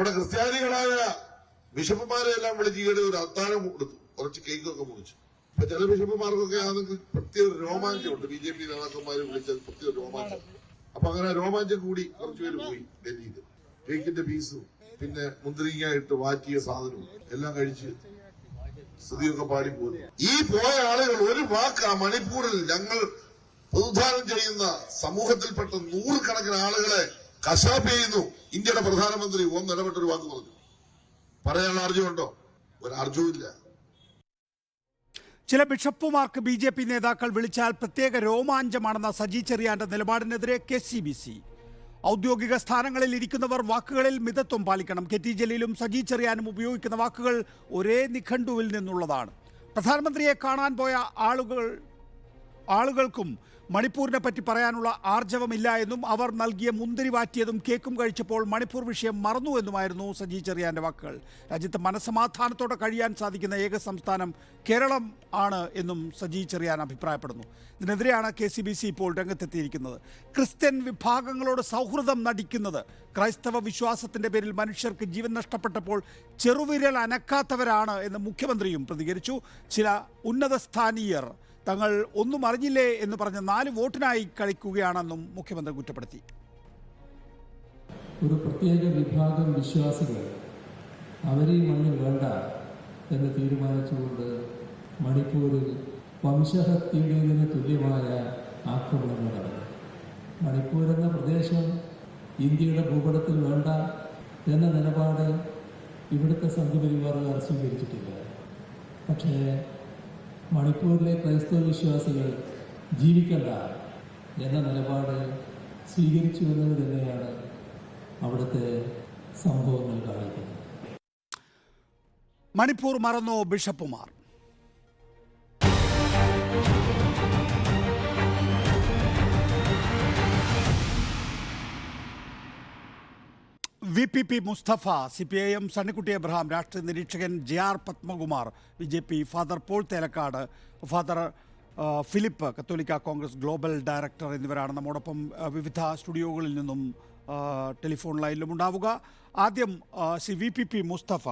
നമ്മുടെ ക്രിസ്ത്യാനികളായ ബിഷപ്പുമാരെ എല്ലാം വിളിച്ച് ഈയിടെ ഒരു അത്താഴം കൊടുത്തു, കുറച്ച് കേക്കൊക്കെ മുറിച്ചു. അപ്പൊ ചില ബിഷപ്പുമാർക്കൊക്കെ ആണെങ്കിൽ പ്രത്യേക രോമാഞ്ചമുണ്ട്, BJP നേതാക്കന്മാരെ വിളിച്ചത് പ്രത്യേക രോമാഞ്ചം. അപ്പൊ അങ്ങനെ രോമാഞ്ചം കൂടി കുറച്ചുപേര് പോയി ഡൽഹിയിൽ. കേക്കിന്റെ പീസും പിന്നെ മുന്തിരിങ്ങായിട്ട് വാറ്റിയ സാധനവും എല്ലാം കഴിച്ച് സ്തുതിയൊക്കെ പാടിപ്പോയി. ഈ പോയ ആളുകൾ ഒരു വാക്ക് ആ മണിപ്പൂരിൽ ഞങ്ങൾ പ്രതിദാനം ചെയ്യുന്ന സമൂഹത്തിൽപ്പെട്ട നൂറുകണക്കിന് ആളുകളെ കശാപ്പ് ചെയ്യുന്നു. ഇന്ത്യയുടെ പ്രധാനമന്ത്രി ഒന്നിടപെട്ടൊരു വാക്ക് പറഞ്ഞു. പറയാനുള്ള അർജുണ്ടോ? ഒരു അർജുമില്ല. ചില ബിഷപ്പുമാർക്ക് BJP നേതാക്കൾ വിളിച്ചാൽ പ്രത്യേക രോമാഞ്ചമാണെന്ന സജി ചെറിയാന്റെ നിലപാടിനെതിരെ KCBC. ഔദ്യോഗിക സ്ഥാനങ്ങളിൽ ഇരിക്കുന്നവർ വാക്കുകളിൽ മിതത്വം പാലിക്കണം. KT ജലീലും സജി ചെറിയാനും ഉപയോഗിക്കുന്ന വാക്കുകൾ ഒരേ നിഘണ്ടുവിൽ നിന്നുള്ളതാണ്. പ്രധാനമന്ത്രിയെ കാണാൻ പോയ ആളുകൾക്കും മണിപ്പൂരിനെ പറ്റി പറയാനുള്ള ആർജവമില്ല എന്നും അവർ നൽകിയ മുന്തിരി വാറ്റിയതും കേക്കും കഴിച്ചപ്പോൾ മണിപ്പൂർ വിഷയം മറന്നു എന്നുമായിരുന്നു സജി ചെറിയാന്റെ വാക്കുകൾ. രാജ്യത്ത് മനസ്സമാധാനത്തോടെ കഴിയാൻ സാധിക്കുന്ന ഏക സംസ്ഥാനം കേരളം ആണ് എന്നും സജി ചെറിയാൻ അഭിപ്രായപ്പെടുന്നു. ഇതിനെതിരെയാണ് KCBC ഇപ്പോൾ രംഗത്തെത്തിയിരിക്കുന്നത്. ക്രിസ്ത്യൻ വിഭാഗങ്ങളോട് സൗഹൃദം നടിക്കുന്നത്, ക്രൈസ്തവ വിശ്വാസത്തിന്റെ പേരിൽ മനുഷ്യർക്ക് ജീവൻ നഷ്ടപ്പെട്ടപ്പോൾ ചെറുവിരൽ അനക്കാത്തവരാണ് എന്ന് മുഖ്യമന്ത്രിയും പ്രതികരിച്ചു. ചില ഉന്നത സ്ഥാനീയർ തങ്ങൾ ഒന്നും അറിഞ്ഞില്ലേ എന്ന് പറഞ്ഞ് 4 വോട്ടിനായി കളിക്കുകയാണെന്നും മുഖ്യമന്ത്രി കുറ്റപ്പെടുത്തി. ഒരു പ്രത്യേക വിഭാഗം വിശ്വാസികൾ അവരെ മണ്ണിൽ വേണ്ട എന്ന് തീരുമാനിച്ചുകൊണ്ട് മണിപ്പൂരിൽ വംശഹത്യയുടേതിന് തുല്യമായ ആക്രമണങ്ങൾ നടന്നു. മണിപ്പൂർ എന്ന പ്രദേശം ഇന്ത്യയുടെ ഭൂപടത്തിൽ വേണ്ട എന്ന നിലപാട് ഇവിടുത്തെ സംഘപരിവാറുകാർ സ്വീകരിച്ചിട്ടില്ല. പക്ഷേ മണിപ്പൂരിലെ ക്രൈസ്തവ വിശ്വാസികൾ ജീവിക്കണ്ട എന്ന നിലപാട് സ്വീകരിച്ചു എന്നത് തന്നെയാണ് അവിടുത്തെ സംഭവങ്ങൾ കാണിക്കുന്നത്. മണിപ്പൂർ മറന്നോ ബിഷപ്പുമാർ? VPP Mustafa, CPIM Sunnykutty Abraham, രാഷ്ട്രീയ നിരീക്ഷകൻ JR Padmakumar, BJP father Paul Thelakkad, father Philip, കത്തോലിക്ക കോൺഗ്രസ് ഗ്ലോബൽ ഡയറക്ടർ എന്നിവരാണ് നമ്മോടൊപ്പം വിവിധ സ്റ്റുഡിയോകളിൽ നിന്നും ടെലിഫോൺ ലൈനിലും ഉണ്ടാവുക. ആദ്യം VPP മുസ്തഫ,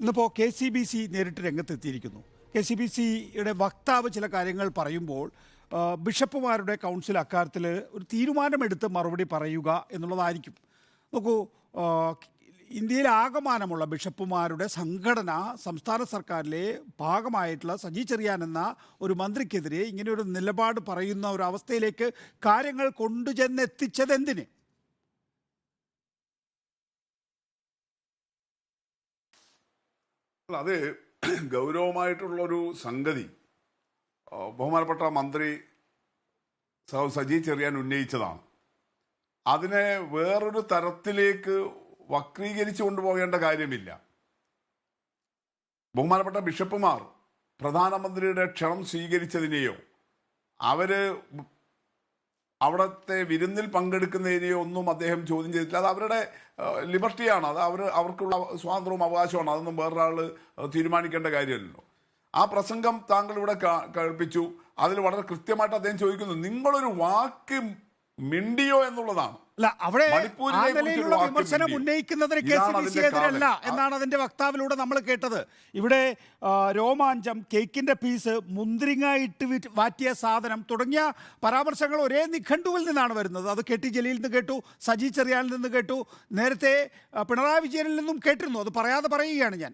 ഇന്നിപ്പോൾ KCBC നേരിട്ട് രംഗത്തെത്തിയിരിക്കുന്നു. KCBCയുടെ വക്താവ് ചില കാര്യങ്ങൾ പറയുമ്പോൾ ബിഷപ്പുമാരുടെ കൗൺസിൽ അക്കാര്യത്തിൽ ഒരു തീരുമാനമെടുത്ത് മറുപടി പറയുക എന്നുള്ളതായിരിക്കും. നോക്കൂ, ഇന്ത്യയിലെ ആകമാനമുള്ള ബിഷപ്പുമാരുടെ സംഘടന സംസ്ഥാന സർക്കാരിലെ ഭാഗമായിട്ടുള്ള സജി ചെറിയാൻ എന്ന ഒരു മന്ത്രിക്കെതിരെ ഇങ്ങനെയൊരു നിലപാട് പറയുന്ന ഒരു അവസ്ഥയിലേക്ക് കാര്യങ്ങൾ കൊണ്ടുചെന്നെത്തിച്ചത് എന്തിന്? അത് ഗൗരവമായിട്ടുള്ളൊരു സംഗതി ബഹുമാനപ്പെട്ട മന്ത്രി സജി ചെറിയാൻ ഉന്നയിച്ചതാണ്. അതിനെ വേറൊരു തരത്തിലേക്ക് വക്രീകരിച്ചു കൊണ്ടുപോകേണ്ട കാര്യമില്ല. ബഹുമാനപ്പെട്ട ബിഷപ്പുമാർ പ്രധാനമന്ത്രിയുടെ ക്ഷണം സ്വീകരിച്ചതിനെയോ അവിടുത്തെ വിരുന്നിൽ പങ്കെടുക്കുന്നതിനെയോ ഒന്നും അദ്ദേഹം ചോദ്യം ചെയ്തിട്ടില്ല. അത് അവരുടെ ലിബർട്ടിയാണ്, അത് അവർക്കുള്ള സ്വാതന്ത്ര്യവും അവകാശമാണ്. അതൊന്നും വേറൊരാൾ തീരുമാനിക്കേണ്ട കാര്യമല്ലല്ലോ. ആ പ്രസംഗം താങ്കൾ ഇവിടെ കേൾപ്പിച്ചു. അതിൽ വളരെ കൃത്യമായിട്ട് അദ്ദേഹം ചോദിക്കുന്നു, നിങ്ങളൊരു വാക്ക് മിണ്ടിയോ എന്നുള്ളതാണ്. അവിടെ ആ നിലയിലുള്ള വിമർശനം ഉന്നയിക്കുന്നതിന് KCBC എതിരല്ല എന്നാണ് അതിന്റെ വക്താവിലൂടെ നമ്മൾ കേട്ടത്. ഇവിടെ രോമാഞ്ചം, കേക്കിന്റെ പീസ്, മുന്തിരിങ്ങ ഇട്ട് വാറ്റിയ സാധനം തുടങ്ങിയ പരാമർശങ്ങൾ ഒരേ നിഘണ്ടുവിൽ നിന്നാണ് വരുന്നത്. അത് KT ജലീലിൽ നിന്ന് കേട്ടു, സജി ചെറിയാനിൽ നിന്ന് കേട്ടു, നേരത്തെ പിണറായി വിജയനിൽ നിന്നും കേട്ടിരുന്നു. അത് പറയാതെ പറയുകയാണ് ഞാൻ.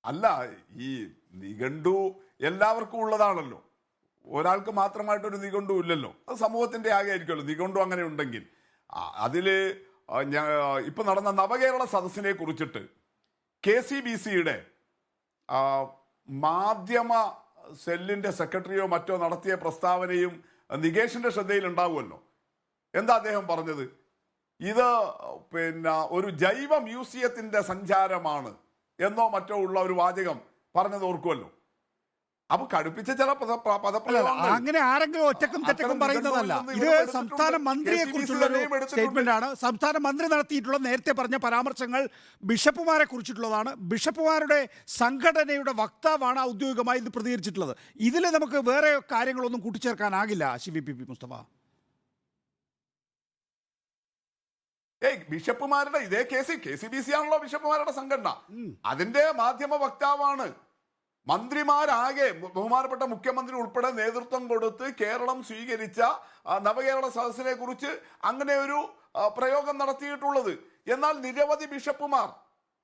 അല്ല, ഈ നിഘണ്ടു എല്ലാവർക്കും ഉള്ളതാണല്ലോ, ഒരാൾക്ക് മാത്രമായിട്ടൊരു നിഘണ്ടു ഇല്ലല്ലോ. അത് സമൂഹത്തിൻ്റെ ആകെ ആയിരിക്കുമല്ലോ നിഘണ്ടു. അങ്ങനെ ഉണ്ടെങ്കിൽ അതിൽ ഇപ്പം നടന്ന നവകേരള സദസ്സിനെ കുറിച്ചിട്ട് KCBCയുടെ മാധ്യമ സെല്ലിൻ്റെ സെക്രട്ടറിയോ മറ്റോ നടത്തിയ പ്രസ്താവനയും നികേഷിൻ്റെ ശ്രദ്ധയിലുണ്ടാവുമല്ലോ. എന്താ അദ്ദേഹം പറഞ്ഞത്? ഇത് ഒരു ജൈവ മ്യൂസിയത്തിൻ്റെ സഞ്ചാരമാണ് എന്നോ മറ്റോ ഉള്ള ഒരു വാചകം പറഞ്ഞത് ഓർക്കുമല്ലോ. അപ്പൊ കടുപ്പിച്ച ചില അങ്ങനെ ആരെങ്കിലും ഒറ്റക്കും തെറ്റക്കും പറയുന്നതല്ല. ഇത് സംസ്ഥാന മന്ത്രിയെ കുറിച്ചുള്ള സ്റ്റേറ്റ്മെന്റ് ആണ്. സംസ്ഥാന മന്ത്രി നടത്തിയിട്ടുള്ള നേരത്തെ പറഞ്ഞ പരാമർശങ്ങൾ ബിഷപ്പുമാരെ കുറിച്ചിട്ടുള്ളതാണ്. ബിഷപ്പുമാരുടെ സംഘടനയുടെ വക്താവാണ് ഔദ്യോഗികമായി ഇത് പ്രതികരിച്ചിട്ടുള്ളത്. ഇതിൽ നമുക്ക് വേറെ കാര്യങ്ങളൊന്നും കൂട്ടിച്ചേർക്കാനാകില്ല. VPP മുസ്തഫ. ബിഷപ്പുമാരുടെ ഇതേ KCBC ആണല്ലോ ബിഷപ്പുമാരുടെ സംഘടന. അതിന്റെ മാധ്യമ വക്താവാണ്. മന്ത്രിമാരാകെ ബഹുമാനപ്പെട്ട മുഖ്യമന്ത്രി ഉൾപ്പെടെ നേതൃത്വം കൊടുത്ത് കേരളം സ്വീകരിച്ച നവകേരള സദസ്സിനെ കുറിച്ച് അങ്ങനെ ഒരു പ്രയോഗം നടത്തിയിട്ടുള്ളത്. എന്നാൽ നിരവധി ബിഷപ്പുമാർ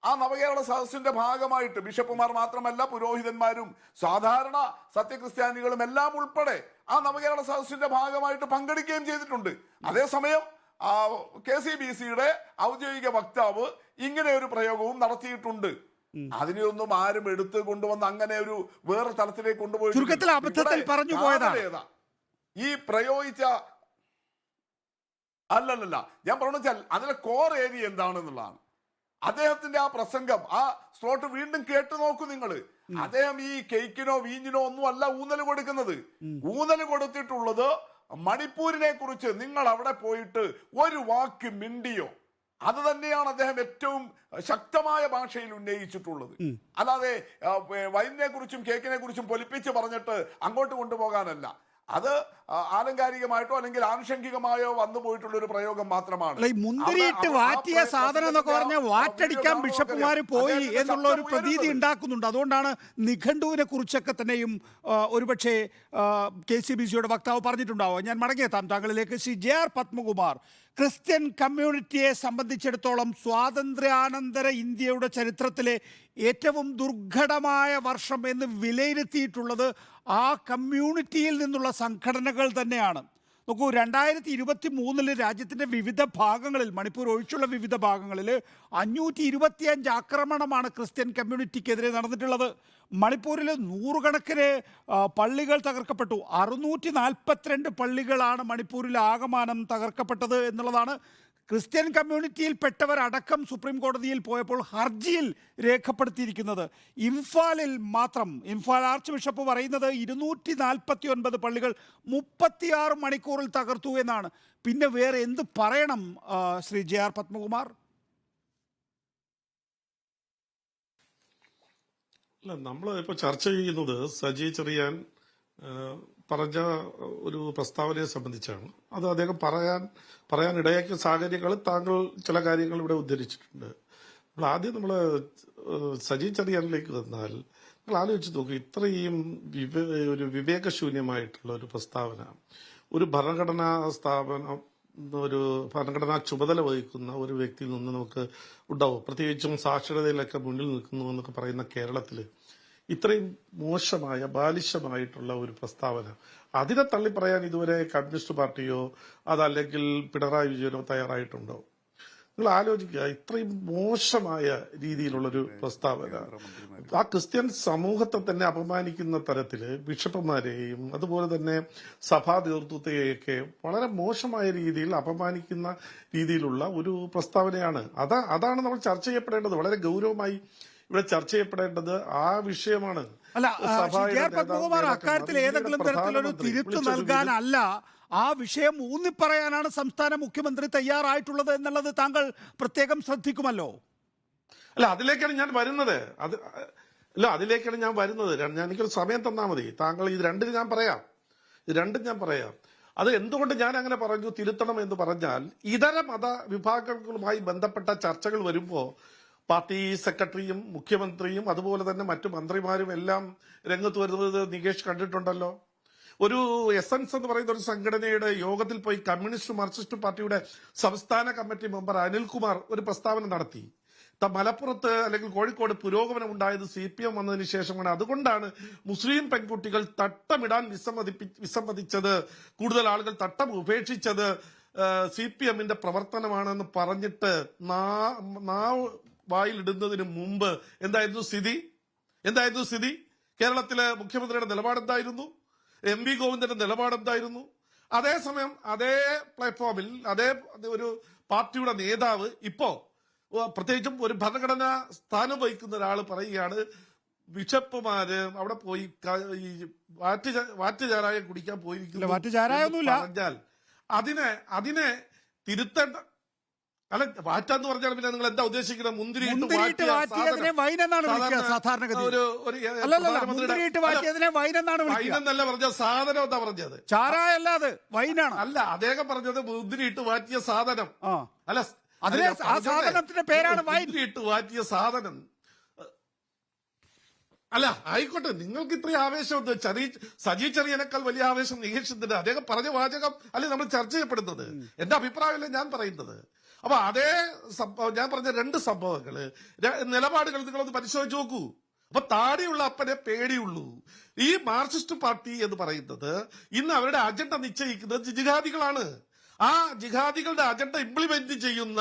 ആ നവകേരള സദസ്സിന്റെ ഭാഗമായിട്ട്, ബിഷപ്പുമാർ മാത്രമല്ല പുരോഹിതന്മാരും സാധാരണ സത്യക്രിസ്ത്യാനികളും എല്ലാം ഉൾപ്പെടെ ആ നവകേരള സദസ്സിന്റെ ഭാഗമായിട്ട് പങ്കെടുക്കുകയും ചെയ്തിട്ടുണ്ട്. അതേസമയം KCBCയുടെ ഔദ്യോഗിക വക്താവ് ഇങ്ങനെ ഒരു പ്രയോഗവും നടത്തിയിട്ടുണ്ട്. അതിനെയൊന്നും ആരും എടുത്ത് കൊണ്ടുവന്ന് അങ്ങനെ ഒരു വേറെ തലത്തിലേക്ക് കൊണ്ടുപോയി ഈ പ്രയോഗിച്ച അല്ലല്ല ഞാൻ പറഞ്ഞാൽ അതിലെ കോർ ഏരിയ എന്താണെന്നുള്ളതാണ്. അദ്ദേഹത്തിന്റെ ആ പ്രസംഗം, ആ സ്ലോട്ട് വീണ്ടും കേട്ടു നോക്കൂ നിങ്ങൾ. അദ്ദേഹം ഈ കേക്കിനോ വീഞ്ഞിനോ ഒന്നും അല്ല ഊന്നൽ കൊടുക്കുന്നത്. ഊന്നൽ കൊടുത്തിട്ടുള്ളത് മണിപ്പൂരിനെ കുറിച്ച് നിങ്ങൾ അവിടെ പോയിട്ട് ഒരു വാക്ക് മിണ്ടിയോ, അത് തന്നെയാണ് അദ്ദേഹം ഏറ്റവും ശക്തമായ ഭാഷയിൽ ഉന്നയിച്ചിട്ടുള്ളത്. അല്ലാതെ വൈനിനെ കുറിച്ചും കേക്കിനെ കുറിച്ചും പൊലിപ്പിച്ച് പറഞ്ഞിട്ട് അങ്ങോട്ട് കൊണ്ടുപോകാനല്ല. അത് ആലങ്കാരികമായിട്ടോ അല്ലെങ്കിൽ ആനുഷംഗികമായോ വന്നു പോയിട്ടുള്ള ഒരു പ്രയോഗം മാത്രമാണ്. മുന്തിരിയിട്ട് വാറ്റിയ സാധനം എന്നൊക്കെ പറഞ്ഞ വാറ്റടിക്കാൻ ബിഷപ്പുമാര് പോയി എന്നുള്ള ഒരു പ്രതീതി ഉണ്ടാക്കുന്നുണ്ട്. അതുകൊണ്ടാണ് നിഘണ്ടുവിനെ കുറിച്ചൊക്കെ തന്നെയും ഒരുപക്ഷെ KCBCയുടെ വക്താവ് പറഞ്ഞിട്ടുണ്ടാവുക. ഞാൻ മടങ്ങിയെത്താം താങ്കളിലേക്ക്. ശ്രീ JR പത്മകുമാർ, ക്രിസ്ത്യൻ കമ്മ്യൂണിറ്റിയെ സംബന്ധിച്ചിടത്തോളം സ്വാതന്ത്ര്യാനന്തര ഇന്ത്യയുടെ ചരിത്രത്തിലെ ഏറ്റവും ദുർഘടമായ വർഷം എന്ന് വിലയിരുത്തിയിട്ടുള്ളത് ആ കമ്മ്യൂണിറ്റിയിൽ നിന്നുള്ള സംഘടനകൾ തന്നെയാണ്. നോക്കൂ, 2023 രാജ്യത്തിൻ്റെ വിവിധ ഭാഗങ്ങളിൽ, മണിപ്പൂർ ഒഴിച്ചുള്ള വിവിധ ഭാഗങ്ങളിൽ 525 ആക്രമണമാണ് ക്രിസ്ത്യൻ കമ്മ്യൂണിറ്റിക്കെതിരെ നടന്നിട്ടുള്ളത്. മണിപ്പൂരിൽ നൂറുകണക്കിന് പള്ളികൾ തകർക്കപ്പെട്ടു. 642 പള്ളികളാണ് മണിപ്പൂരിൽ ആകമാനം തകർക്കപ്പെട്ടത് എന്നുള്ളതാണ് ക്രിസ്ത്യൻ കമ്മ്യൂണിറ്റിയിൽപ്പെട്ടവരടക്കം സുപ്രീം കോടതിയിൽ പോയപ്പോൾ ഹർജിയിൽ രേഖപ്പെടുത്തിയിരിക്കുന്നത്. ഇംഫാലിൽ മാത്രം ഇംഫാൽ ആർച്ച് ബിഷപ്പ് പറയുന്നത് 249 പള്ളികൾ 36 മണിക്കൂറിൽ തകർത്തു എന്നാണ്. പിന്നെ വേറെ എന്ത് പറയണം ശ്രീ JR പത്മകുമാർ? അല്ല, നമ്മൾ ഇപ്പോൾ ചർച്ച ചെയ്യുന്നത് സജി ചെറിയാൻ പറഞ്ഞ ഒരു പ്രസ്താവനയെ സംബന്ധിച്ചാണ്. അത് അദ്ദേഹം പറയാൻ ഇടയാക്കിയ സാഹചര്യങ്ങൾ താങ്കൾ ചില കാര്യങ്ങൾ ഇവിടെ ഉദ്ധരിച്ചിട്ടുണ്ട്. ആദ്യം നമ്മൾ സജി ചെറിയാനിലേക്ക് വന്നാൽ നിങ്ങൾ ആലോചിച്ച് നോക്കൂ, ഇത്രയും ഒരു വിവേകശൂന്യമായിട്ടുള്ള ഒരു പ്രസ്താവന ഒരു ഭരണഘടനാ ചുമതല വഹിക്കുന്ന ഒരു വ്യക്തിയിൽ നിന്ന് നമുക്ക് ഉണ്ടാവും. പ്രത്യേകിച്ചും സാക്ഷരതയിലൊക്കെ മുന്നിൽ നിൽക്കുന്നു എന്നൊക്കെ പറയുന്ന കേരളത്തിൽ ഇത്രയും മോശമായ ബാലിശമായിട്ടുള്ള ഒരു പ്രസ്താവന, അതിനെ തള്ളി പറയാൻ ഇതുവരെ കമ്മ്യൂണിസ്റ്റ് പാർട്ടിയോ അതല്ലെങ്കിൽ പിണറായി വിജയനോ തയ്യാറായിട്ടുണ്ടോ? നിങ്ങൾ ആലോചിക്കുക, ഇത്രയും മോശമായ രീതിയിലുള്ളൊരു പ്രസ്താവന ആ ക്രിസ്ത്യൻ സമൂഹത്തെ തന്നെ അപമാനിക്കുന്ന തരത്തില് ബിഷപ്പുമാരെയും അതുപോലെ തന്നെ സഭാ നേതൃത്വത്തെയൊക്കെ വളരെ മോശമായ രീതിയിൽ അപമാനിക്കുന്ന രീതിയിലുള്ള ഒരു പ്രസ്താവനയാണ്. അതാണ് നമ്മൾ ചർച്ച ചെയ്യപ്പെടേണ്ടത്. വളരെ ഗൗരവമായി ഇവിടെ ചർച്ച ചെയ്യപ്പെടേണ്ടത് ആ വിഷയമാണ്. അല്ല, പത്മകുമാർ, അക്കാര്യത്തിൽ ഏതെങ്കിലും തരത്തിലൊരു തിരുത്ത് നൽകാനല്ല, ആ വിഷയം ഊന്നിപ്പറയാനാണ് സംസ്ഥാന മുഖ്യമന്ത്രി തയ്യാറായിട്ടുള്ളത് എന്നുള്ളത് താങ്കൾ പ്രത്യേകം ശ്രദ്ധിക്കുമല്ലോ. അല്ല, അതിലേക്കാണ് ഞാൻ വരുന്നത്. എനിക്കൊരു സമയം തന്നാൽ മതി. താങ്കൾ ഇത് രണ്ടും ഞാൻ പറയാം. അത് എന്തുകൊണ്ട് ഞാൻ അങ്ങനെ പറഞ്ഞു തിരുത്തണം എന്ന് പറഞ്ഞാൽ, ഇതര മത വിഭാഗങ്ങളുമായി ബന്ധപ്പെട്ട ചർച്ചകൾ വരുമ്പോൾ പാർട്ടി സെക്രട്ടറിയും മുഖ്യമന്ത്രിയും അതുപോലെ തന്നെ മറ്റു മന്ത്രിമാരും എല്ലാം രംഗത്ത് വരുന്നത് നികേഷ് കണ്ടിട്ടുണ്ടല്ലോ. ഒരു എസൻസ് എന്ന് പറയുന്ന ഒരു സംഘടനയുടെ യോഗത്തിൽ പോയി കമ്മ്യൂണിസ്റ്റ് മാർക്സിസ്റ്റ് പാർട്ടിയുടെ സംസ്ഥാന കമ്മിറ്റി മെമ്പർ അനിൽകുമാർ ഒരു പ്രസ്താവന നടത്തി. മലപ്പുറത്ത് അല്ലെങ്കിൽ കോഴിക്കോട് പുരോഗമനം ഉണ്ടായത് CPM വന്നതിന് ശേഷമാണ്. അതുകൊണ്ടാണ് മുസ്ലിം പെൺകുട്ടികൾ തട്ടമിടാൻ വിസമ്മതിച്ചത്, കൂടുതൽ ആളുകൾ തട്ടം ഉപേക്ഷിച്ചത് CPMന്റെ പ്രവർത്തനമാണെന്ന് പറഞ്ഞിട്ട് വായിലിടുന്നതിന് മുമ്പ് എന്തായിരുന്നു സ്ഥിതി? കേരളത്തിലെ മുഖ്യമന്ത്രിയുടെ നിലപാടെന്തായിരുന്നു? MV ഗോവിന്ദന്റെ നിലപാടെന്തായിരുന്നു? അതേസമയം അതേ പ്ലാറ്റ്ഫോമിൽ അതേ ഒരു പാർട്ടിയുടെ നേതാവ് ഇപ്പോ പ്രത്യേകിച്ചും ഒരു ഭരണഘടനാ സ്ഥാനം വഹിക്കുന്ന ഒരാൾ പറയുകയാണ്, ബിഷപ്പുമാര് അവിടെ പോയി ഈ വാറ്റുചാരായം കുടിക്കാൻ പോയിരിക്കുന്നു പറഞ്ഞാൽ അതിനെ തിരുത്തേണ്ട. അല്ല, വാറ്റാന്ന് പറഞ്ഞാൽ പിന്നെ നിങ്ങൾ എന്താ ഉദ്ദേശിക്കുന്നത്? മുന്തിരിയിട്ട് വാറ്റിയതിനെ വൈനെന്നാണ് വിളിക്കുക സാധാരണഗതിയിൽ. വൈനെന്നല്ല പറഞ്ഞ സാധനം എന്താ പറഞ്ഞത്? ചാരായല്ലാതെ വൈനാണ്. അല്ല, അദ്ദേഹം പറഞ്ഞത് മുന്തിരിയിട്ട് വാറ്റിയ സാധനം. അല്ല, അതിലെ ആ സാധനത്തിന്റെ പേരാണ് വൈൻ. ഇട്ട് വാറ്റിയ സാധനം. അല്ല ആയിക്കോട്ടെ, നിങ്ങൾക്ക് ഇത്രയും ആവേശം സജി ചെറിയനേക്കാൾ വലിയ ആവേശം നികേഷിന്റെ അദ്ദേഹം പറഞ്ഞ വാചകം അല്ലെ നമ്മൾ ചർച്ച ചെയ്യപ്പെടുന്നത്. എന്റെ അഭിപ്രായമല്ലേ ഞാൻ പറയുന്നത്. അപ്പൊ അതേ ഞാൻ പറഞ്ഞ രണ്ട് സംഭവങ്ങള് നിലപാടുകൾ നിങ്ങളൊന്ന് പരിശോധിച്ച് നോക്കൂ. അപ്പൊ താടിയുള്ള അപ്പനെ പേടിയുള്ളൂ. ഈ മാർക്സിസ്റ്റ് പാർട്ടി എന്ന് പറയുന്നത് ഇന്ന് അവരുടെ അജണ്ട നിശ്ചയിക്കുന്നത് ജിഹാദികളാണ്. ആ ജിഹാദികളുടെ അജണ്ട ഇംപ്ലിമെന്റ് ചെയ്യുന്ന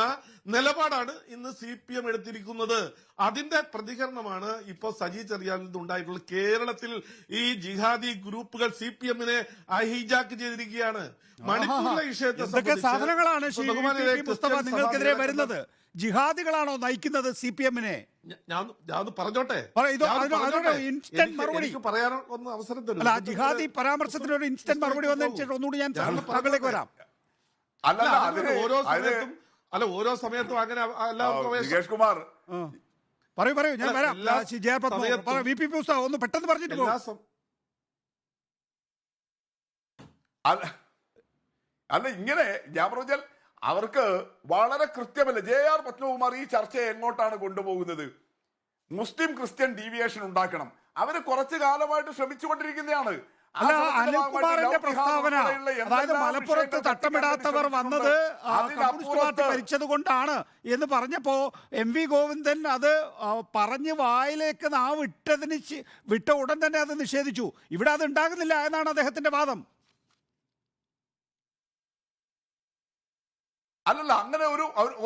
നിലപാടാണ് ഇന്ന് CPM എടുത്തിരിക്കുന്നത്. അതിന്റെ പ്രതികരണമാണ് ഇപ്പോ സജി ചെറിയാനിൽ നിന്നുണ്ടായിട്ടുള്ളത്. കേരളത്തിൽ ഈ ജിഹാദി ഗ്രൂപ്പുകൾ CPM-നെ ഹൈജാക്ക് ചെയ്തിരിക്കുകയാണ്. മണിപ്പൂരിലെ വിഷയത്തെ സാധനങ്ങളാണ് നിങ്ങൾക്കെതിരെ വരുന്നത്. ജിഹാദികളാണോ നയിക്കുന്നത് CPM-നെ? ഞാൻ പറഞ്ഞോട്ടെ, ഇൻസ്റ്റന്റ് മറുപടി പറയാനൊന്നും അവസരം തരും. അല്ല, ജിഹാദി പരാമർശത്തിന് ഒരു ഇൻസ്റ്റന്റ് മറുപടി വന്നതിന് ഒന്നുകൂടി ഞാൻ താങ്കളിലേക്ക് വരാം. ഓരോ സമയത്തും അങ്ങനെ നികേഷ് കുമാർ പറയൂ ഞാൻ വരാം. VP ഉസ്താദ് ഒന്ന് പെട്ടെന്ന് പറഞ്ഞിട്ട് പോകും. അല്ല ഇങ്ങനെ ഞാൻ പറഞ്ഞാൽ അവർക്ക് വളരെ കൃത്യമല്ല. JR പത്മകുമാർ ഈ ചർച്ചയെ എങ്ങോട്ടാണ് കൊണ്ടുപോകുന്നത്? മുസ്ലിം ക്രിസ്ത്യൻ ഡീവിയേഷൻ ഉണ്ടാക്കണം. അവര് കുറച്ചു കാലമായിട്ട് ശ്രമിച്ചുകൊണ്ടിരിക്കുന്നതാണ്. അല്ല, അനിൽകുമാറിന്റെ പ്രസ്താവന, അതായത് മലപ്പുറത്ത് തട്ടമിടാത്തവർ വന്നത് കമ്മ്യൂണിസ്റ്റ് പാർട്ടി ഭരിച്ചത് കൊണ്ടാണ് എന്ന് പറഞ്ഞപ്പോ MV ഗോവിന്ദൻ അത് പറഞ്ഞ് വായിലേക്ക് നാവ് വിട്ട ഉടൻ തന്നെ അത് നിഷേധിച്ചു. ഇവിടെ അത് ഉണ്ടാകുന്നില്ല എന്നാണ് അദ്ദേഹത്തിന്റെ വാദം. അല്ലല്ല, അങ്ങനെ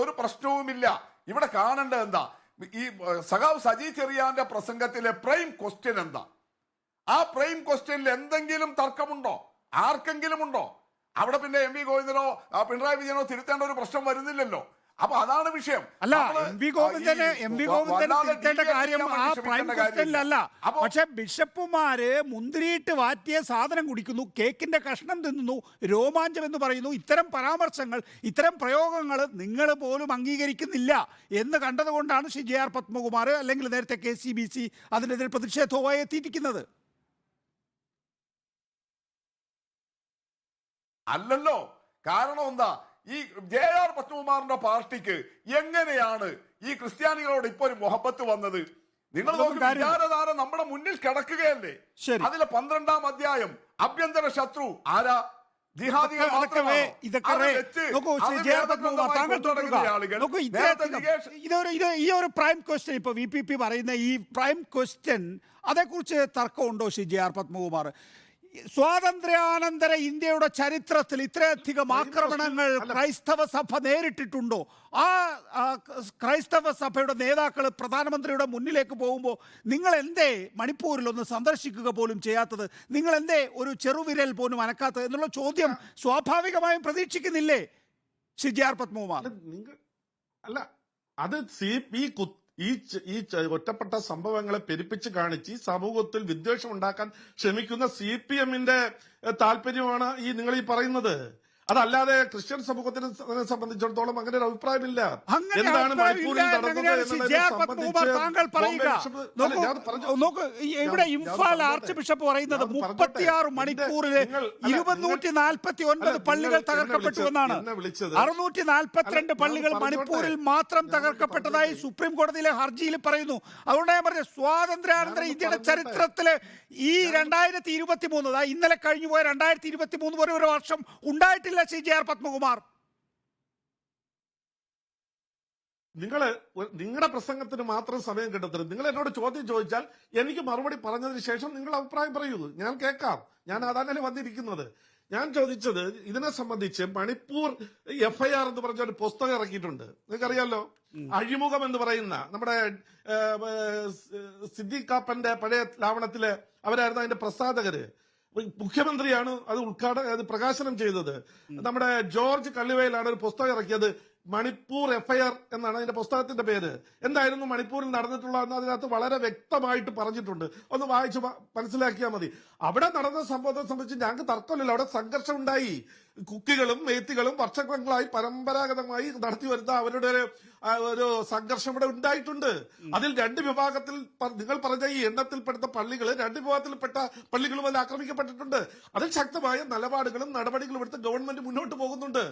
ഒരു പ്രശ്നവുമില്ല. ഇവിടെ കാണേണ്ടത് എന്താ? ഈ സഖാവ് സജി ചെറിയാന്റെ പ്രസംഗത്തിലെ പ്രൈം ക്വസ്റ്റ്യൻ എന്താ? ആ പ്രൈം ക്വസ്റ്റ്യനിൽ എന്തെങ്കിലും തർക്കമുണ്ടോ? ആർക്കെങ്കിലും ഉണ്ടോ? അവിടെ പിന്നെ MV ഗോവിന്ദനോ പിണറായി വിജയനോ തിരുത്തേണ്ട ഒരു പ്രശ്നം വരുന്നില്ലല്ലോ. അപ്പൊ അതാണ് വിഷയം. അല്ല, MV ഗോവിന്ദന് തിരുത്തേണ്ട കാര്യം ആ പ്രൈം ക്വസ്റ്റ്യനിലല്ല. പക്ഷെ ബിഷപ്പുമാര് മുന്തിരിയിട്ട് വാറ്റിയ സാധനം കുടിക്കുന്നു, കേക്കിന്റെ കഷ്ണം തിന്നുന്നു, രോമാഞ്ചം എന്ന് പറയുന്നു. ഇത്തരം പരാമർശങ്ങൾ, ഇത്തരം പ്രയോഗങ്ങൾ നിങ്ങൾ പോലും അംഗീകരിക്കുന്നില്ല എന്ന് കണ്ടതുകൊണ്ടാണ് JR പത്മകുമാർ അല്ലെങ്കിൽ നേരത്തെ KCBC അതിനെതിരെ പ്രതിഷേധവുമായി എത്തിയിരിക്കുന്നത്. അല്ലല്ലോ, കാരണം എന്താ? ഈ JR പത്മകുമാറിന്റെ പാർട്ടിക്ക് എങ്ങനെയാണ് ഈ ക്രിസ്ത്യാനികളോട് ഇപ്പൊ ഒരു മൊഹബത്ത് വന്നത്? നിങ്ങൾ നോക്കി, വിചാരധാര നമ്മുടെ മുന്നിൽ കിടക്കുകയല്ലേ. അതിലെ 12-ാം അധ്യായം ആഭ്യന്തര ശത്രു ആരാ? ജിഹാദികൾ. ഈ ഒരു പ്രൈം ക്വസ്റ്റ്യൻ, ഇപ്പൊ VPP പറയുന്ന ഈ പ്രൈം ക്വസ്റ്റ്യൻ, അതേക്കുറിച്ച് തർക്കമുണ്ടോ JR പത്മകുമാർ? സ്വാതന്ത്ര്യാനന്തര ഇന്ത്യയുടെ ചരിത്രത്തിൽ ഇത്രയധികം ആക്രമണങ്ങൾ ക്രൈസ്തവ സഭ നേരിട്ടിട്ടുണ്ടോ? ആ ക്രൈസ്തവ സഭയുടെ നേതാക്കൾ പ്രധാനമന്ത്രിയുടെ മുന്നിലേക്ക് പോകുമ്പോൾ നിങ്ങൾ എന്തേ മണിപ്പൂരിലൊന്ന് സന്ദർശിക്കുക പോലും ചെയ്യാത്തത്? നിങ്ങൾ എന്തേ ഒരു ചെറുവിരൽ പോലും അനക്കാത്തത് എന്നുള്ള ചോദ്യം സ്വാഭാവികമായും പ്രതീക്ഷിക്കുന്നില്ലേ JR പത്മകുമാർ? അല്ല, അത് ഈ ഒറ്റപ്പെട്ട സംഭവങ്ങളെ പെരുപ്പിച്ച് കാണിച്ച് ഈ സമൂഹത്തിൽ വിദ്വേഷം ഉണ്ടാക്കാൻ ശ്രമിക്കുന്ന CPM-ന്റെ താല്പര്യമാണ് നിങ്ങൾ ഈ പറയുന്നത്. അതല്ലാതെ ക്രിസ്ത്യൻ സമൂഹത്തിനെ സംബന്ധിച്ചിടത്തോളം അങ്ങനെ ഒരു അഭിപ്രായമില്ല. എന്താണ് മണിപ്പൂരിൽ ഇവിടെ ഇംഫാൽ ആർച്ച് ബിഷപ്പ് പറയുന്നത് 36 മണിക്കൂറില് 249 പള്ളികൾ തകർക്കപ്പെട്ടു എന്നാണ്. 642 പള്ളികൾ മണിപ്പൂരിൽ മാത്രം തകർക്കപ്പെട്ടതായി സുപ്രീം കോടതിയിലെ ഹർജിയിൽ പറയുന്നു. അതുകൊണ്ട് ഞാൻ പറഞ്ഞത്, സ്വാതന്ത്ര്യാനന്തര ഇന്ത്യയുടെ ചരിത്രത്തില് ഈ 2023 ഇന്നലെ കഴിഞ്ഞുപോയ 2023 വരെ ഒരു വർഷം ഉണ്ടായിട്ടില്ല JR പത്മകുമാർ. നിങ്ങളുടെ പ്രസംഗത്തിന് മാത്രം സമയം കിട്ടത്തില്ല. നിങ്ങൾ എന്നോട് ചോദ്യം ചോദിച്ചാൽ എനിക്ക് മറുപടി പറഞ്ഞതിന് ശേഷം നിങ്ങൾ അഭിപ്രായം പറയൂ, ഞാൻ കേൾക്കാം. ഞാൻ അതാണ് വന്നിരിക്കുന്നത്. ഞാൻ ചോദിച്ചത് ഇതിനെ സംബന്ധിച്ച് മണിപ്പൂർ FIR എന്ന് പറഞ്ഞ ഒരു പുസ്തകം ഇറക്കിയിട്ടുണ്ട്, നിങ്ങൾക്കറിയാലോ. അഴിമുഖം എന്ന് പറയുന്ന നമ്മുടെ സിദ്ദിഖാപ്പന്റെ പഴയ ലാവണത്തില് അവരായിരുന്നു അതിന്റെ പ്രസാധകര്. മുഖ്യമന്ത്രിയാണ് അത് പ്രകാശനം ചെയ്തത്. നമ്മുടെ ജോർജ് കള്ളിവയിലാണ് ഒരു പുസ്തകം ഇറക്കിയത്. മണിപ്പൂർ FIR എന്നാണ് അതിന്റെ പുസ്തകത്തിന്റെ പേര്. എന്തായിരുന്നു മണിപ്പൂരിൽ നടന്നിട്ടുള്ളതെന്ന് അതിനകത്ത് വളരെ വ്യക്തമായിട്ട് പറഞ്ഞിട്ടുണ്ട്. ഒന്ന് വായിച്ച് മനസ്സിലാക്കിയാൽ മതി. അവിടെ നടന്ന സംഭവത്തെ സംബന്ധിച്ച് ഞങ്ങൾക്ക് തർക്കമില്ലല്ലോ. അവിടെ സംഘർഷം ഉണ്ടായി. കുക്കികളും മേത്തികളും വർഷങ്ങളായി പരമ്പരാഗതമായി നടത്തി വരുന്ന അവരുടെ ഒരു സംഘർഷം ഇവിടെ ഉണ്ടായിട്ടുണ്ട്. അതിൽ രണ്ട് വിഭാഗത്തിൽ നിങ്ങൾ പറഞ്ഞ ഈ എണ്ണത്തിൽപ്പെടുത്ത പള്ളികൾ, രണ്ട് വിഭാഗത്തിൽപ്പെട്ട പള്ളികളും അതിൽ ആക്രമിക്കപ്പെട്ടിട്ടുണ്ട്. അതിൽ ശക്തമായ നിലപാടുകളും നടപടികളും എടുത്ത് ഗവൺമെന്റ് മുന്നോട്ട് പോകുന്നുണ്ട്.